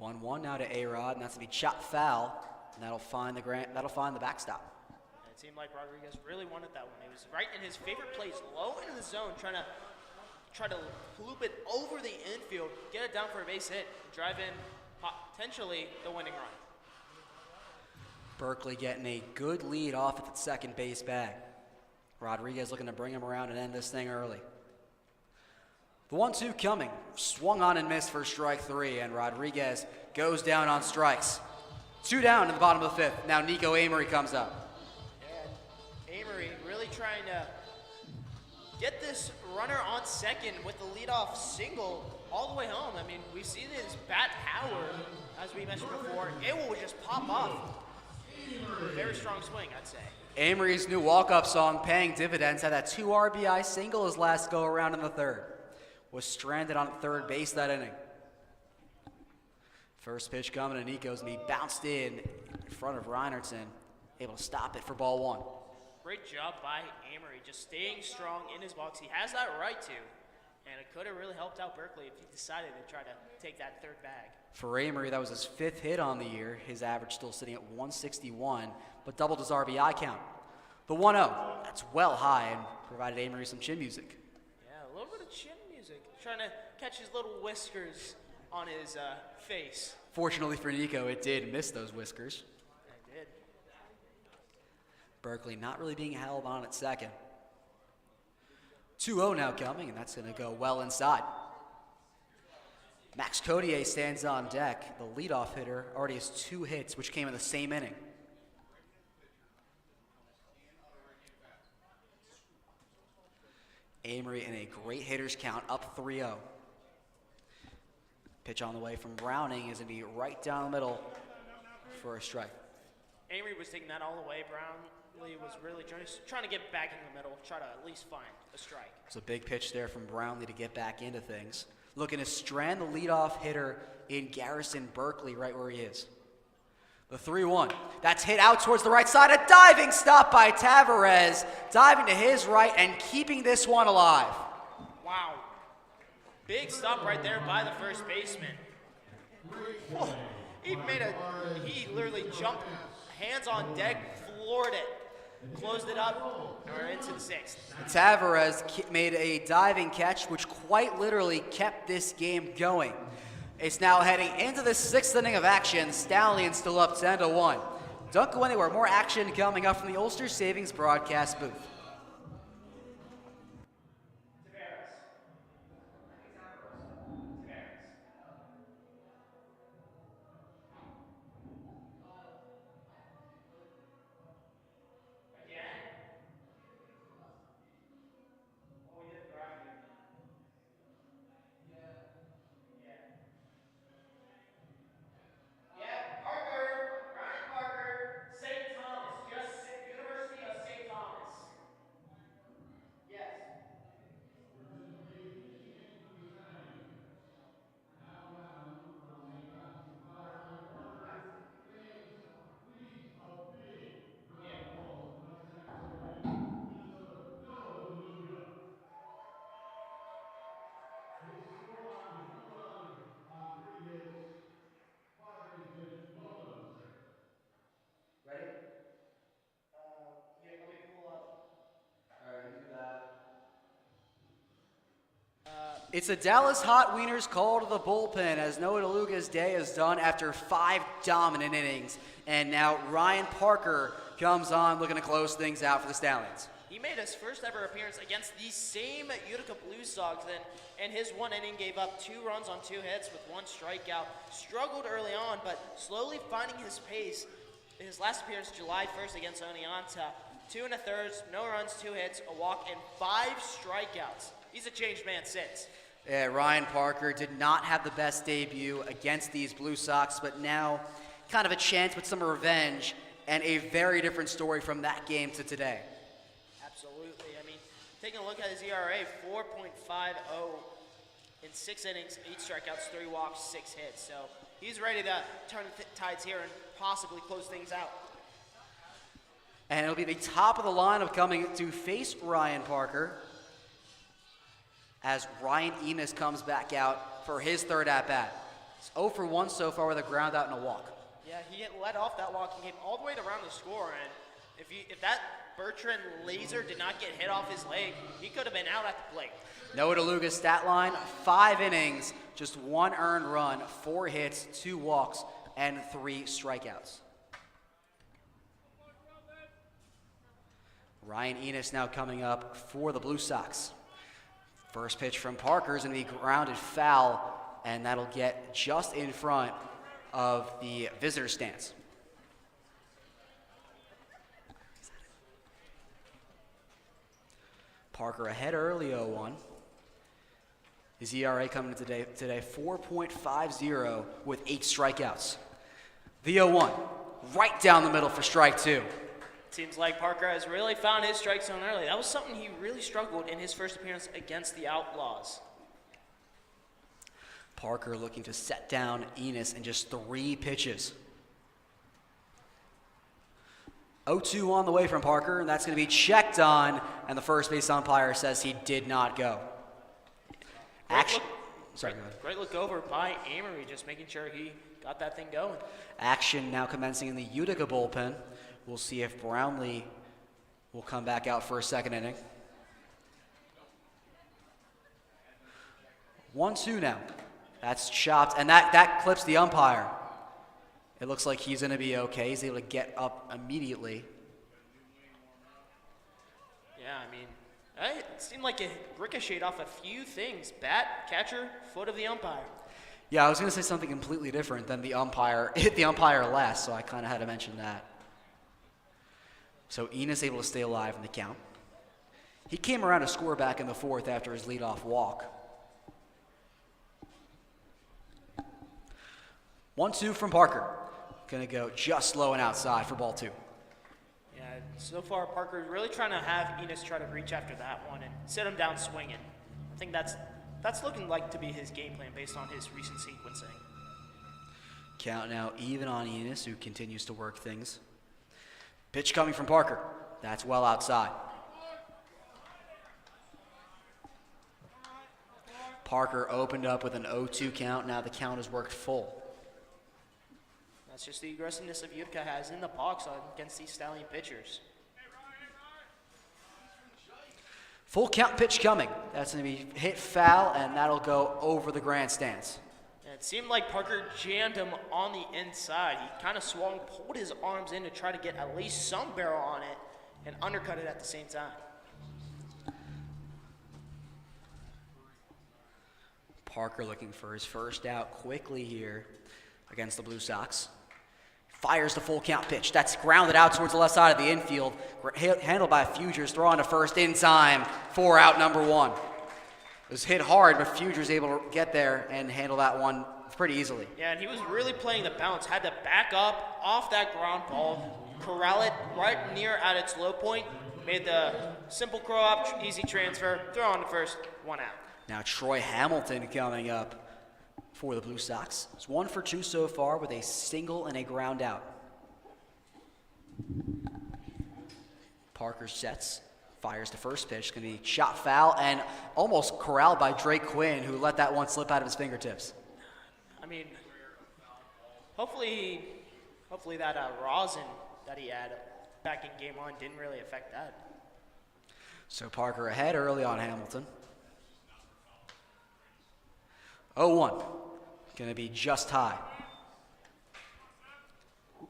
1-1 now to A-Rod, and that's going to be chopped foul, and that'll find the backstop. It seemed like Rodriguez really wanted that one. He was right in his favorite place, low into the zone, trying to loop it over the infield, get it down for a base hit, drive in potentially the winning run. Berkeley getting a good lead off at the second base bag. Rodriguez looking to bring him around and end this thing early. The 1-2 coming, swung on and missed for strike 3, and Rodriguez goes down on strikes. 2 down in the bottom of the 5th. Now Nico Amory comes up. Amory really trying to get this runner on second with the leadoff single all the way home. I mean, we've seen his bat power, as we mentioned before. It will just pop off. Very strong swing, I'd say. Amory's new walk-up song, paying dividends, had that 2 RBI single his last go-around in the third. Was stranded on third base that inning. First pitch coming to Nico's, and he bounced in front of Reinertson, able to stop it for ball 1. Great job by Amory, just staying strong in his box. He has that right to, and it could have really helped out Berkeley if he decided to try to take that third bag. For Amory, that was his 5th hit on the year. His average still sitting at 161, but doubled his RBI count. The 1-0, that's well high and provided Amory some chin music. Yeah, a little bit of chin music. Trying to catch his little whiskers on his face. Fortunately for Nico, it did miss those whiskers. It did. Berkeley not really being held on at second. 2-0 now coming, and that's going to go well inside. Max Codier stands on deck. The leadoff hitter already has 2 hits, which came in the same inning. Amory in a great hitter's count, up 3-0. Pitch on the way from Browning is going to be right down the middle for a strike. Amory was taking that all the way. Brownlee was really trying to get back in the middle, try to at least find a strike. It's a big pitch there from Brownlee to get back into things. Looking to strand the leadoff hitter in Garrison Berkeley right where he is. The 3-1. That's hit out towards the right side. A diving stop by Tavares. Diving to his right and keeping this one alive. Wow. Big stop right there by the first baseman. Oh, he literally jumped, hands on deck, floored it, closed it up, and we're into the 6th. Tavares made a diving catch, which quite literally kept this game going. It's now heading into the 6th inning of action. Stallions still up 10-1. Don't go anywhere. More action coming up from the Ulster Savings broadcast booth. Ready? Here, let me pull up. All right, you do that. It's a Dallas Hot Wieners call to the bullpen as Noah DeLuca's day is done after 5 dominant innings. And now Ryan Parker comes on looking to close things out for the Stallions. He made his first ever appearance against the same Utica Blue Sox, and his one inning gave up 2 runs on 2 hits with 1 strikeout. Struggled early on, but slowly finding his pace. His last appearance July 1st against Utica, 2 1/3, no runs, 2 hits, a walk, and 5 strikeouts. He's a changed man since. Yeah, Ryan Parker did not have the best debut against these Blue Sox, but now kind of a chance with some revenge and a very different story from that game to today. Absolutely. I mean, taking a look at his ERA, 4.50 in 6 innings, 8 strikeouts, 3 walks, 6 hits. So he's ready to turn the tides here and possibly close things out. And it'll be the top of the lineup coming to face Ryan Parker as Ryan Enos comes back out for his 3rd at-bat. It's 0 for 1 so far with a ground out and a walk. Yeah, he let off that walk and came all the way around the score, and if that Bertrand laser did not get hit off his leg, he could have been out at the plate. Noah DeLuca's stat line, 5 innings, just 1 earned run, 4 hits, 2 walks, and 3 strikeouts. Ryan Enos now coming up for the Blue Sox. First pitch from Parker is going to be grounded foul, and that'll get just in front of the visitor stance. Parker ahead early 0-1. His ERA coming today 4.50 with 8 strikeouts. The 0-1, right down the middle for strike 2. Seems like Parker has really found his strike zone early. That was something he really struggled in his first appearance against the Outlaws. Parker looking to set down Enos in just 3 pitches. 0-2 on the way from Parker, and that's going to be checked on, and the first base umpire says he did not go. Great look over by Amory, just making sure he got that thing going. Action now commencing in the Utica bullpen. We'll see if Brownlee will come back out for a 2nd inning. 1-2 now. That's chopped, and that clips the umpire. It looks like he's going to be okay. He's able to get up immediately. Yeah, I mean, it seemed like it ricocheted off a few things. Bat, catcher, foot of the umpire. Yeah, I was going to say something completely different than the umpire. Hit the umpire last, so I kind of had to mention that. So Enos able to stay alive in the count. He came around to score back in the 4th after his leadoff walk. 1-2 from Parker. Gonna go just low and outside for ball 2. Yeah, so far Parker's really trying to have Enos try to reach after that one and sit him down swinging. I think that's looking like to be his game plan based on his recent sequencing. Count now even on Enos, who continues to work things. Pitch coming from Parker. That's well outside. Parker opened up with an 0-2 count. Now the count has worked full. That's just the aggressiveness of Utica has in the box against these Stallion pitchers. Full count pitch coming. That's going to be hit foul, and that'll go over the grandstands. And It seemed like Parker jammed him on the inside. He kind of swung, pulled his arms in to try to get at least some barrel on it and undercut it at the same time. Parker looking for his first out quickly here against the Blue Sox. Fires the full count pitch. That's grounded out towards the left side of the infield. Handled by Fugers, throw on to first in time for out number 1. It was hit hard, but Fugers able to get there and handle that one pretty easily. Yeah, and he was really playing the bounce. Had to back up off that ground ball, corral it right near at its low point, made the simple curl up, easy transfer, throw on to first, 1 out. Now Troy Hamilton coming up for the Blue Sox. It's 1 for 2 so far with a single and a ground out. Parker sets, fires the first pitch. It's going to be shot foul and almost corralled by Drake Quinn, who let that one slip out of his fingertips. I mean, hopefully that rosin that he had back in game 1 didn't really affect that. So Parker ahead early on Hamilton. 0-1. Going to be just high. It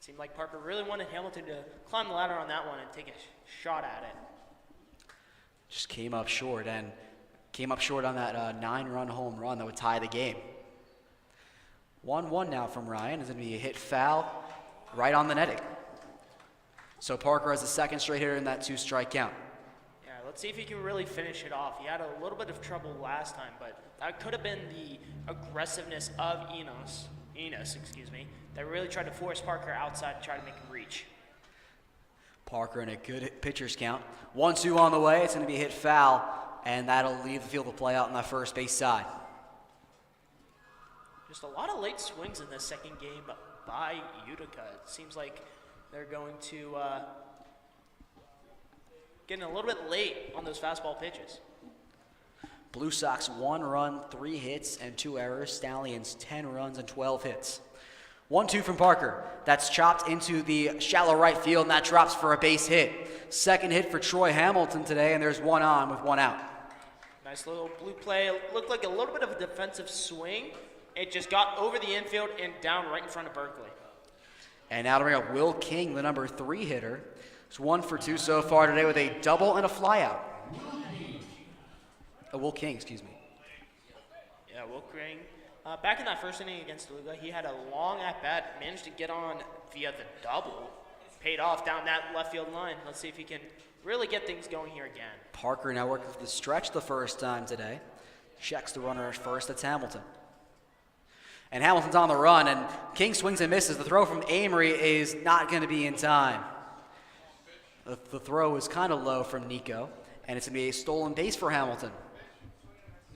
seemed like Parker really wanted Hamilton to climb the ladder on that one and take a shot at it. Just came up short on that 9-run home run that would tie the game. 1-1 now from Ryan. Is going to be a hit foul right on the netting. So Parker has the second straight hitter in that 2-strike count. Yeah, let's see if he can really finish it off. He had a little bit of trouble last time, but that could have been the aggressiveness of Enos, that really tried to force Parker outside and try to make him reach. Parker in a good pitcher's count. 1-2 on the way. It's going to be hit foul, and that'll leave the field to play out on that first base side. Just a lot of late swings in this second game by Utica. It seems like they're going to getting a little bit late on those fastball pitches. Blue Sox 1 run, 3 hits, and 2 errors. Stallions 10 runs and 12 hits. 1-2 from Parker. That's chopped into the shallow right field, and that drops for a base hit. Second hit for Troy Hamilton today, and there's 1 on with 1 out. Nice little blue play. It looked like a little bit of a defensive swing. It just got over the infield and down right in front of Berkeley. And now to bring up Will King, the number 3 hitter. It's 1 for 2 so far today with a double and a flyout. Will King, excuse me. Yeah, Will King. Back in that first inning against Utica, he had a long at-bat, managed to get on via the double. Paid off down that left field line. Let's see if he can really get things going here again. Parker now working for the stretch the first time today. Checks the runner at first. That's Hamilton. And Hamilton's on the run, and King swings and misses. The throw from Amory is not going to be in time. The throw is kind of low from Nico, and it's going to be a stolen base for Hamilton.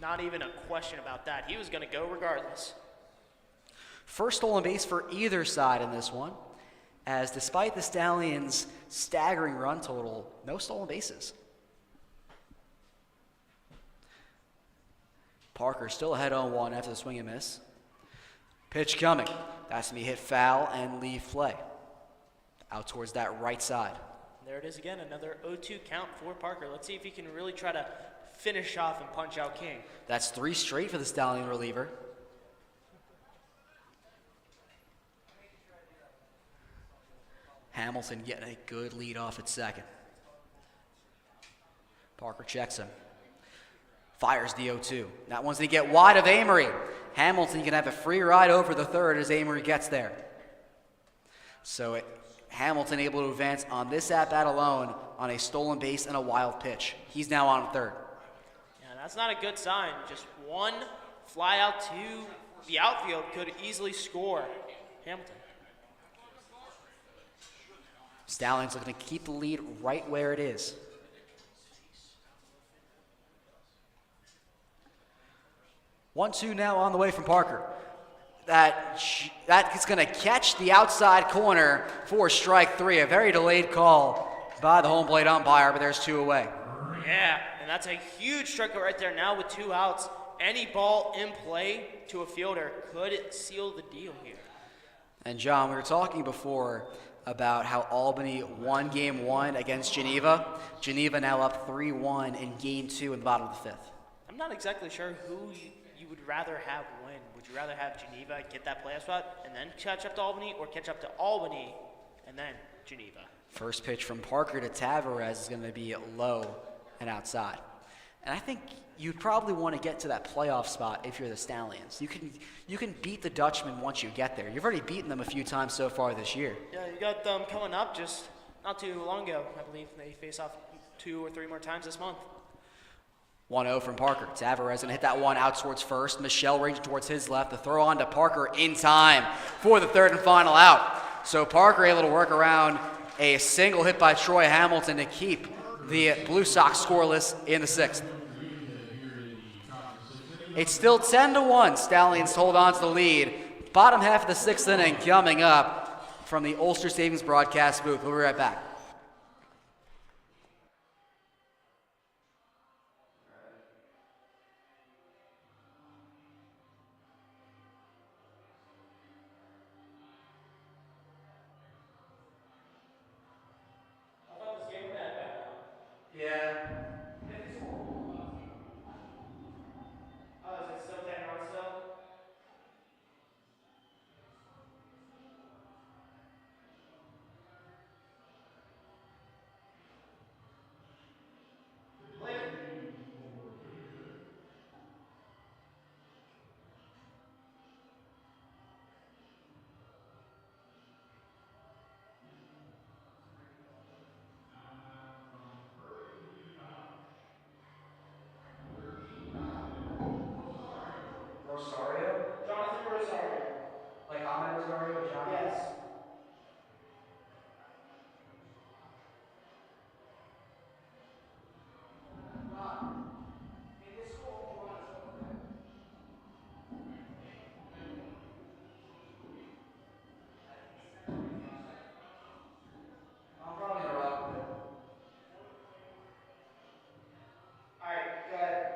Not even a question about that. He was going to go regardless. First stolen base for either side in this one, as despite the Stallions' staggering run total, no stolen bases. Parker still ahead 0-1 after the swing and miss. Pitch coming. That's going to be hit foul and leave play. Out towards that right side. There it is again, another 0-2 count for Parker. Let's see if he can really try to finish off and punch out King. That's 3 straight for the Stallion reliever. Hamilton getting a good lead off at second. Parker checks him. Fires the 0-2. That one's going to get wide of Amory. Hamilton can have a free ride over the third as Amory gets there. So Hamilton able to advance on this at-bat alone on a stolen base and a wild pitch. He's now on third. Yeah, that's not a good sign. Just one fly out to the outfield could easily score Hamilton. Stallions looking to keep the lead right where it is. One-two now on the way from Parker. That is going to catch the outside corner for strike 3. A very delayed call by the home plate umpire, but there's 2 away. Yeah, and that's a huge strikeout right there. Now with 2 outs, any ball in play to a fielder could seal the deal here. And John, we were talking before about how Albany won game 1 against Geneva. Geneva now up 3-1 in game 2 in the bottom of the 5th. I'm not exactly sure who you you would rather have win? Would you rather have Geneva get that playoff spot and then catch up to Albany, or catch up to Albany and then Geneva? First pitch from Parker to Tavares is going to be low and outside. And I think you'd probably want to get to that playoff spot if you're the Stallions. You can beat the Dutchmen once you get there. You've already beaten them a few times so far this year. Yeah, you got them coming up just not too long ago. I believe they face off 2 or 3 more times this month. 1-0 from Parker. Tavares going to hit that one out towards first. Michelle ranging towards his left. The throw on to Parker in time for the third and final out. So Parker able to work around a single hit by Troy Hamilton to keep the Blue Sox scoreless in the 6th. It's still 10-1. Stallions hold on to the lead. Bottom half of the 6th inning coming up from the Ulster Savings broadcast booth. We'll be right back. Yeah. Oh, is it still 10 runs still? Rosario? Jonathan Rosario. Like Ahmed Rosario? John? Yes. I'm probably gonna rock with it. All right, go ahead.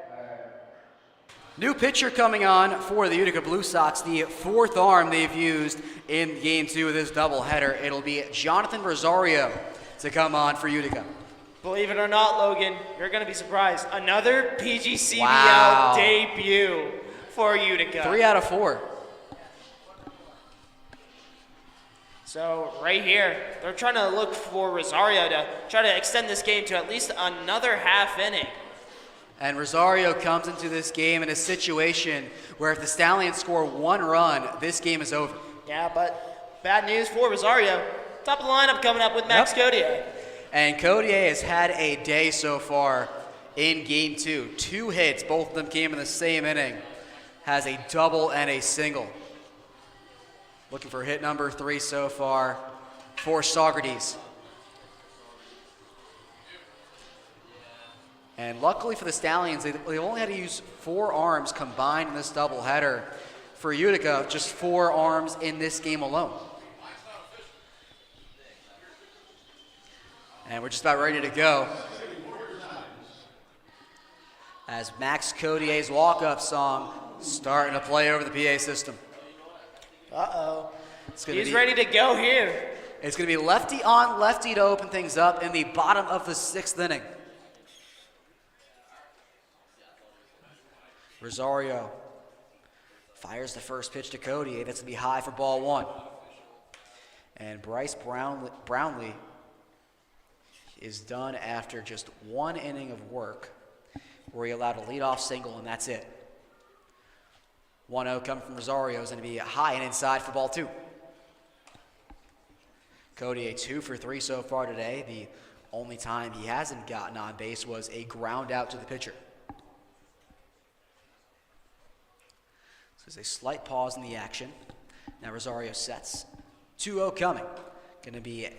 New pitcher coming on for the Utica Blue Sox, the 4th arm they've used in Game 2 of this doubleheader. It'll be Jonathan Rosario to come on for Utica. Believe it or not, Logan, you're going to be surprised. Another PGCBL Wow. debut for Utica. 3 out of 4. So right here, they're trying to look for Rosario to try to extend this game to at least another half inning. And Rosario comes into this game in a situation where if the Stallions score 1 run, this game is over. Yeah, but bad news for Rosario. Top of the lineup coming up with Max Codier. And Codier has had a day so far in Game 2. 2 hits, both of them came in the same inning. Has a double and a single. Looking for hit number 3 so far for Saugerties. And luckily for the Stallions, they only had to use 4 arms combined in this doubleheader. For Utica, just 4 arms in this game alone. And we're just about ready to go. As Max Codier's walk-up song starting to play over the PA system. Uh-oh. He's He's ready to go here. It's going to be lefty on lefty to open things up in the bottom of the 6th inning. Rosario fires the first pitch to Codier. That's going to be high for ball 1. And Bryce Brownlee is done after just 1 inning of work where he allowed a leadoff single, and that's it. 1-0 coming from Rosario is going to be high and inside for ball 2. Codier 2 for 3 so far today. The only time he hasn't gotten on base was a ground out to the pitcher. So there's a slight pause in the action. Now Rosario sets. 2-0 coming. Going to be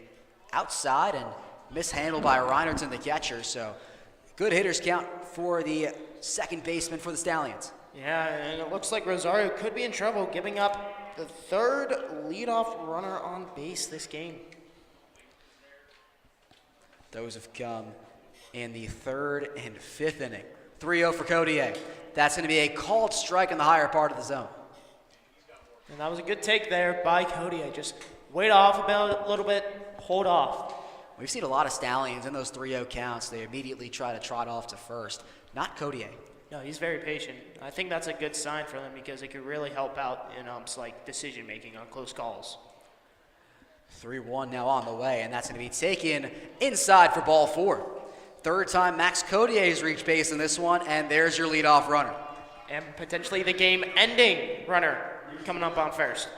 outside and mishandled by Reinerton, the catcher. So good hitters count for the second baseman for the Stallions. Yeah, and it looks like Rosario could be in trouble, giving up the 3rd leadoff runner on base this game. Those have come in the 3rd and 5th inning. 3-0 for Codier. That's going to be a called strike in the higher part of the zone. And that was a good take there by Codier. Just wait off a little bit, hold off. We've seen a lot of Stallions in those 3-0 counts. They immediately try to trot off to first. Not Codier. No, he's very patient. I think that's a good sign for them because it could really help out in like decision making on close calls. 3-1 now on the way, and that's going to be taken inside for ball 4. Third time Max Codier has reached base in this one, and there's your leadoff runner. And potentially the game-ending runner coming up on first.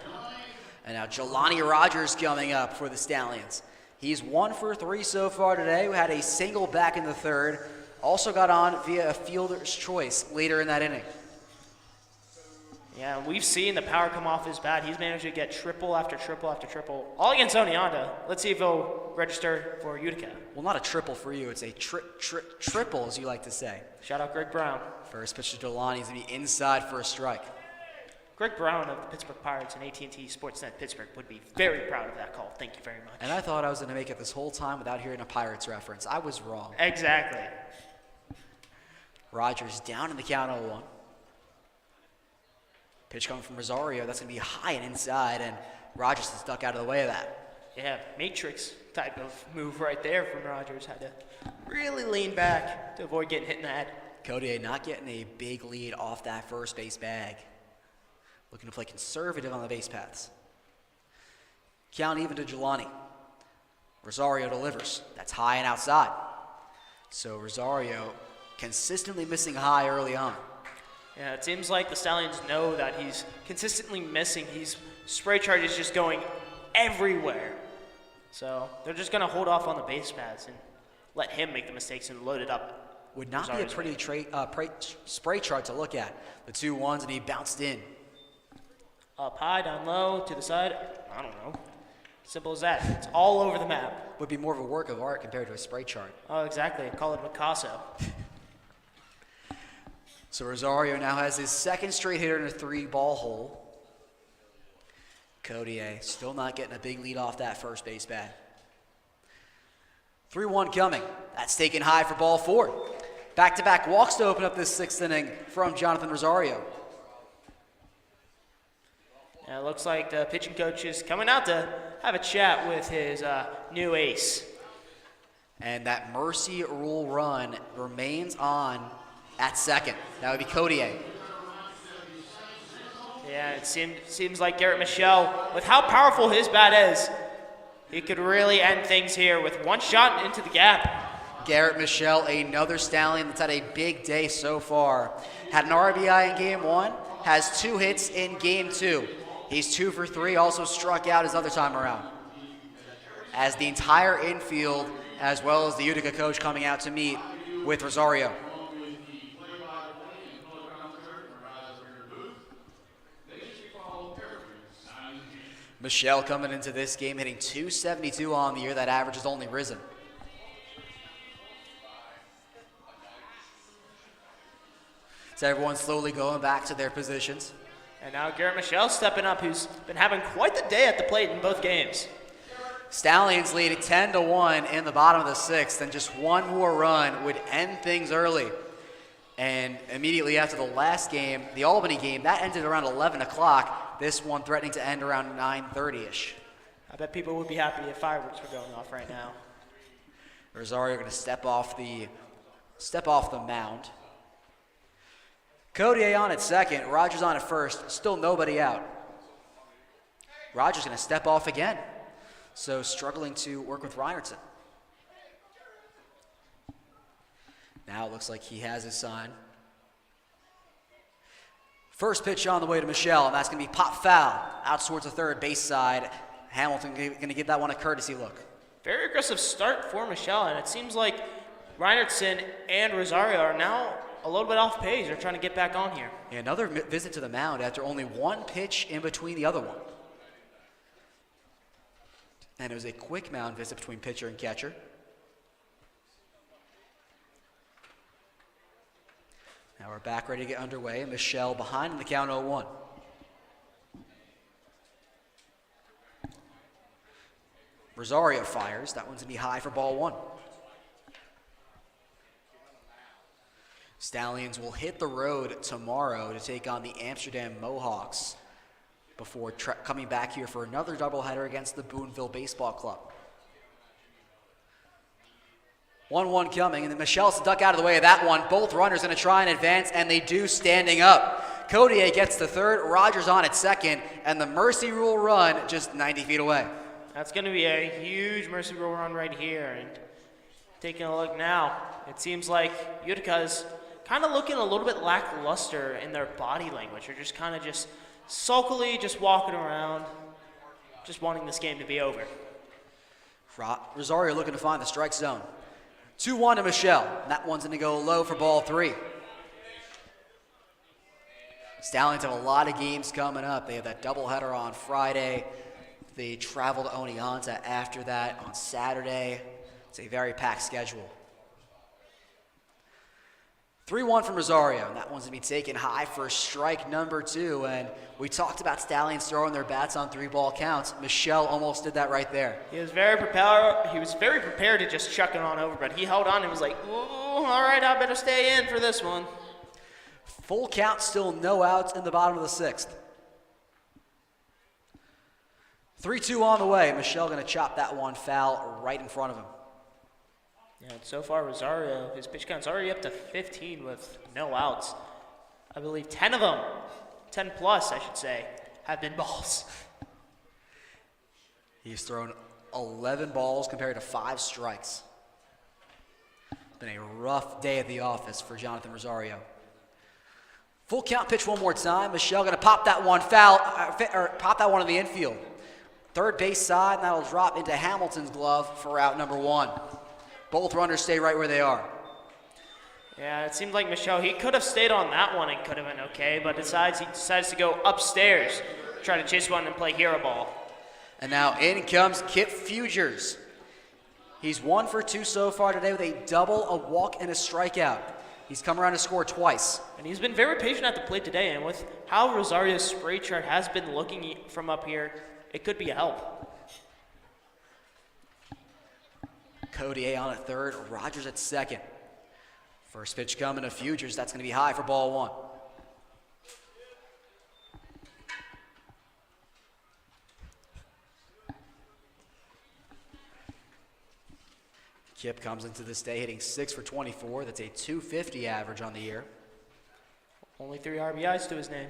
And now Jelani Rogers coming up for the Stallions. He's 1 for 3 so far today. We had a single back in the third. Also got on via a fielder's choice later in that inning. Yeah, we've seen the power come off his bat. He's managed to get triple after triple after triple, all against Oneonta. Let's see if he'll register for Utica. Well, not a triple for you. It's a triple, as you like to say. Shout out Greg Brown. First pitch to Jelani is going to be inside for a strike. Greg Brown of the Pittsburgh Pirates and AT&T Sportsnet Pittsburgh would be very proud of that call. Thank you very much. And I thought I was going to make it this whole time without hearing a Pirates reference. I was wrong. Exactly. Rogers down in the count 0-1. Pitch coming from Rosario. That's going to be high and inside, and Rogers is stuck out of the way of that. Yeah, Matrix type of move right there from Rogers. Had to really lean back to avoid getting hit in the head. Codier not getting a big lead off that first base bag. Looking to play conservative on the base paths. Count even to Jelani. Rosario delivers. That's high and outside. So Rosario consistently missing high early on. Yeah, it seems like the Stallions know that he's consistently missing. Spray chart is just going everywhere. So they're just going to hold off on the base paths and let him make the mistakes and load it up. Would not be a pretty spray chart to look at. The 2-1s and he bounced in. Up high, down low, to the side. I don't know. Simple as that. It's all over the map. Would be more of a work of art compared to a spray chart. Oh, exactly. Call it Picasso. So Rosario now has his second straight hitter in a 3-ball hole. Codier still not getting a big lead off that first base bat. 3-1 coming. That's taken high for ball 4. Back-to-back walks to open up this 6th inning from Jonathan Rosario. Yeah, it looks like the pitching coach is coming out to have a chat with his new ace. And that mercy rule run remains on at second. That would be Codier. Yeah, it seems like Garrett Michelle, with how powerful his bat is, he could really end things here with one shot into the gap. Garrett Michelle, another Stallion that's had a big day so far. Had an RBI in game 1, has 2 hits in game 2. He's 2 for 3, also struck out his other time around. As the entire infield, as well as the Utica coach coming out to meet with Rosario. Michelle coming into this game hitting .272 on the year. That average has only risen. So everyone's slowly going back to their positions. And now Garrett Michelle stepping up, who's been having quite the day at the plate in both games. Stallions lead 10-1 in the bottom of the 6th, and just one more run would end things early. And immediately after the last game, the Albany game, that ended around 11 o'clock. This one threatening to end around 9:30ish. I bet people would be happy if fireworks were going off right now. Rosario going to step off the mound. Codier on at second, Rogers on at first, still nobody out. Rogers going to step off again, so struggling to work with Reinertsen. Now it looks like he has his sign. First pitch on the way to Michelle, and that's going to be pop foul out towards the third base side. Hamilton going to give that one a courtesy look. Very aggressive start for Michelle, and it seems like Reinertsen and Rosario are now a little bit off pace. They're trying to get back on here. Yeah, another visit to the mound after only one pitch in between the other one. And it was a quick mound visit between pitcher and catcher. Now we're back ready to get underway. Michelle behind in the count 0-1. Rosario fires. That one's going to be high for ball 1. Stallions will hit the road tomorrow to take on the Amsterdam Mohawks before coming back here for another doubleheader against the Boonville Baseball Club. 1-1 coming, and then Michelle's duck out of the way of that one. Both runners going to try and advance, and they do standing up. Codier gets the third, Rogers on at second, and the Mercy Rule run just 90 feet away. That's going to be a huge Mercy Rule run right here. And taking a look now, it seems like Utica's kind of looking a little bit lackluster in their body language. They're just kind of just sulkily just walking around, just wanting this game to be over. Rosario looking to find the strike zone. 2-1 to Michelle. That one's going to go low for ball 3. Stallions have a lot of games coming up. They have that doubleheader on Friday. They travel to Oneonta after that on Saturday. It's a very packed schedule. 3-1 from Rosario, and that one's going to be taken high for strike number 2. And we talked about Stallions throwing their bats on 3-ball counts. Michelle almost did that right there. He was very prepared to just chuck it on over, but he held on and was like, ooh, all right, I better stay in for this one. Full count, still no outs in the bottom of the 6th. 3-2 on the way. Michelle going to chop that one foul right in front of him. Yeah, so far Rosario, his pitch count's already up to 15 with no outs. I believe 10 of them, 10 plus I should say, have been balls. He's thrown 11 balls compared to 5 strikes. It's been a rough day at the office for Jonathan Rosario. Full count pitch one more time. Michelle going to pop that one foul, pop that one in the infield. Third base side, and that'll drop into Hamilton's glove for out number 1. Both runners stay right where they are. Yeah, it seemed like Michelle, he could have stayed on that one and could have been okay, but he decides to go upstairs, try to chase one and play hero ball. And now in comes Kip Fugers. He's 1 for 2 so far today with a double, a walk, and a strikeout. He's come around to score twice. And he's been very patient at the plate today, and with how Rosario's spray chart has been looking from up here, it could be a help. Codier on at third, Rogers at second. First pitch coming to Fugers. That's going to be high for ball 1. Kip comes into this day hitting 6 for 24. That's a 250 average on the year. Only 3 RBIs to his name.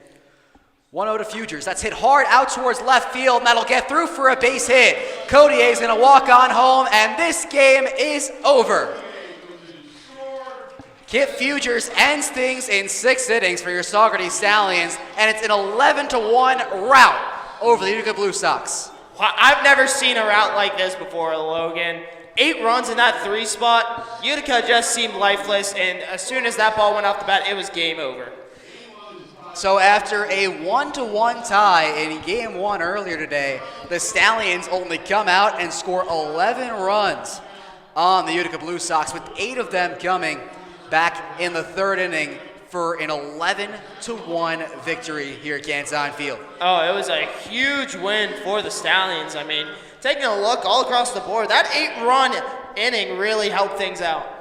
1-0 to Fugers. That's hit hard out towards left field, and that'll get through for a base hit. Codier's going to walk on home, and this game is over. Kip Fugers ends things in 6 innings for your Saugerties Stallions, and it's an 11-1 rout over the Utica Blue Sox. Well, I've never seen a route like this before, Logan. 8 runs in that 3 spot. Utica just seemed lifeless, and as soon as that ball went off the bat, it was game over. So after a 1-1 tie in game 1 earlier today, the Stallions only come out and score 11 runs on the Utica Blue Sox, with 8 of them coming back in the 3rd inning for an 11-1 victory here at Gansine Field. Oh, it was a huge win for the Stallions. I mean, taking a look all across the board, that 8-run inning really helped things out.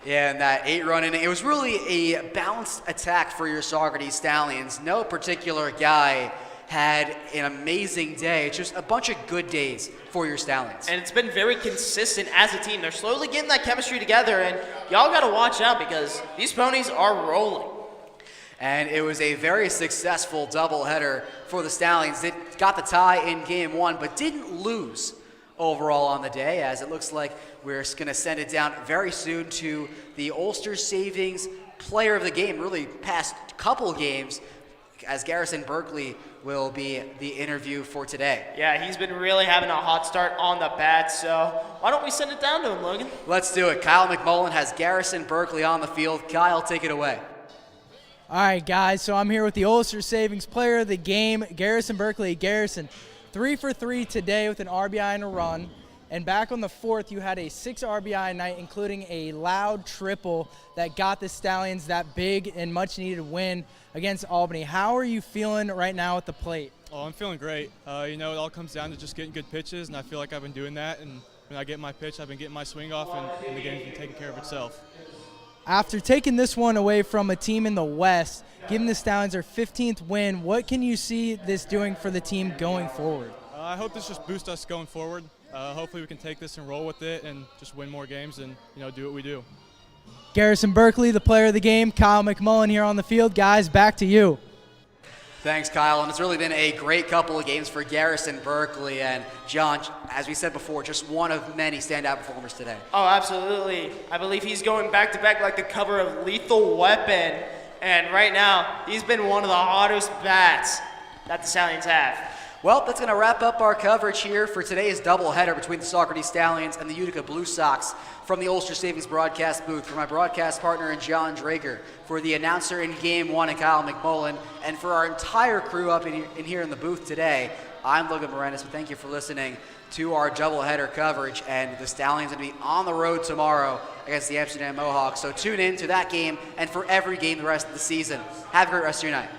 Yeah, and that 8-run inning, it was really a balanced attack for your Saugerties Stallions. No particular guy had an amazing day. It's just a bunch of good days for your Stallions. And it's been very consistent as a team. They're slowly getting that chemistry together, and y'all got to watch out because these ponies are rolling. And it was a very successful doubleheader for the Stallions. They got the tie in game 1, but didn't lose overall on the day, as it looks like we're going to send it down very soon to the Ulster Savings Player of the Game, really past couple games, as Garrison Berkeley will be the interview for today. Yeah, he's been really having a hot start on the bat, so why don't we send it down to him, Logan? Let's do it. Kyle McMullen has Garrison Berkeley on the field. Kyle, take it away. All right, guys, so I'm here with the Ulster Savings Player of the Game, Garrison Berkeley. Garrison, 3 for 3 today with an RBI and a run. And back on the 4th, you had a 6 RBI night, including a loud triple that got the Stallions that big and much-needed win against Albany. How are you feeling right now at the plate? Oh, I'm feeling great. It all comes down to just getting good pitches, and I feel like I've been doing that. And when I get my pitch, I've been getting my swing off, and the game's been taking care of itself. After taking this one away from a team in the West, giving the Stallions their 15th win, what can you see this doing for the team going forward? I hope this just boosts us going forward. hopefully we can take this and roll with it and just win more games and, do what we do. Garrison Berkeley, the player of the game. Kyle McMullen here on the field. Guys, back to you. Thanks, Kyle. And it's really been a great couple of games for Garrison Berkeley. And John, as we said before, just one of many standout performers today. Oh, absolutely. I believe he's going back-to-back like the cover of Lethal Weapon. And right now, he's been one of the hottest bats that the Stallions have. Well, that's going to wrap up our coverage here for today's doubleheader between the Saugerties Stallions and the Utica Blue Sox from the Ulster Savings broadcast booth. For my broadcast partner and John Drager, for the announcer in Game 1 and Kyle McMullen, and for our entire crew up in here in the booth today, I'm Logan Moranis. Thank you for listening to our doubleheader coverage. And the Stallions are going to be on the road tomorrow against the Amsterdam Mohawks. So tune in to that game and for every game the rest of the season. Have a great rest of your night.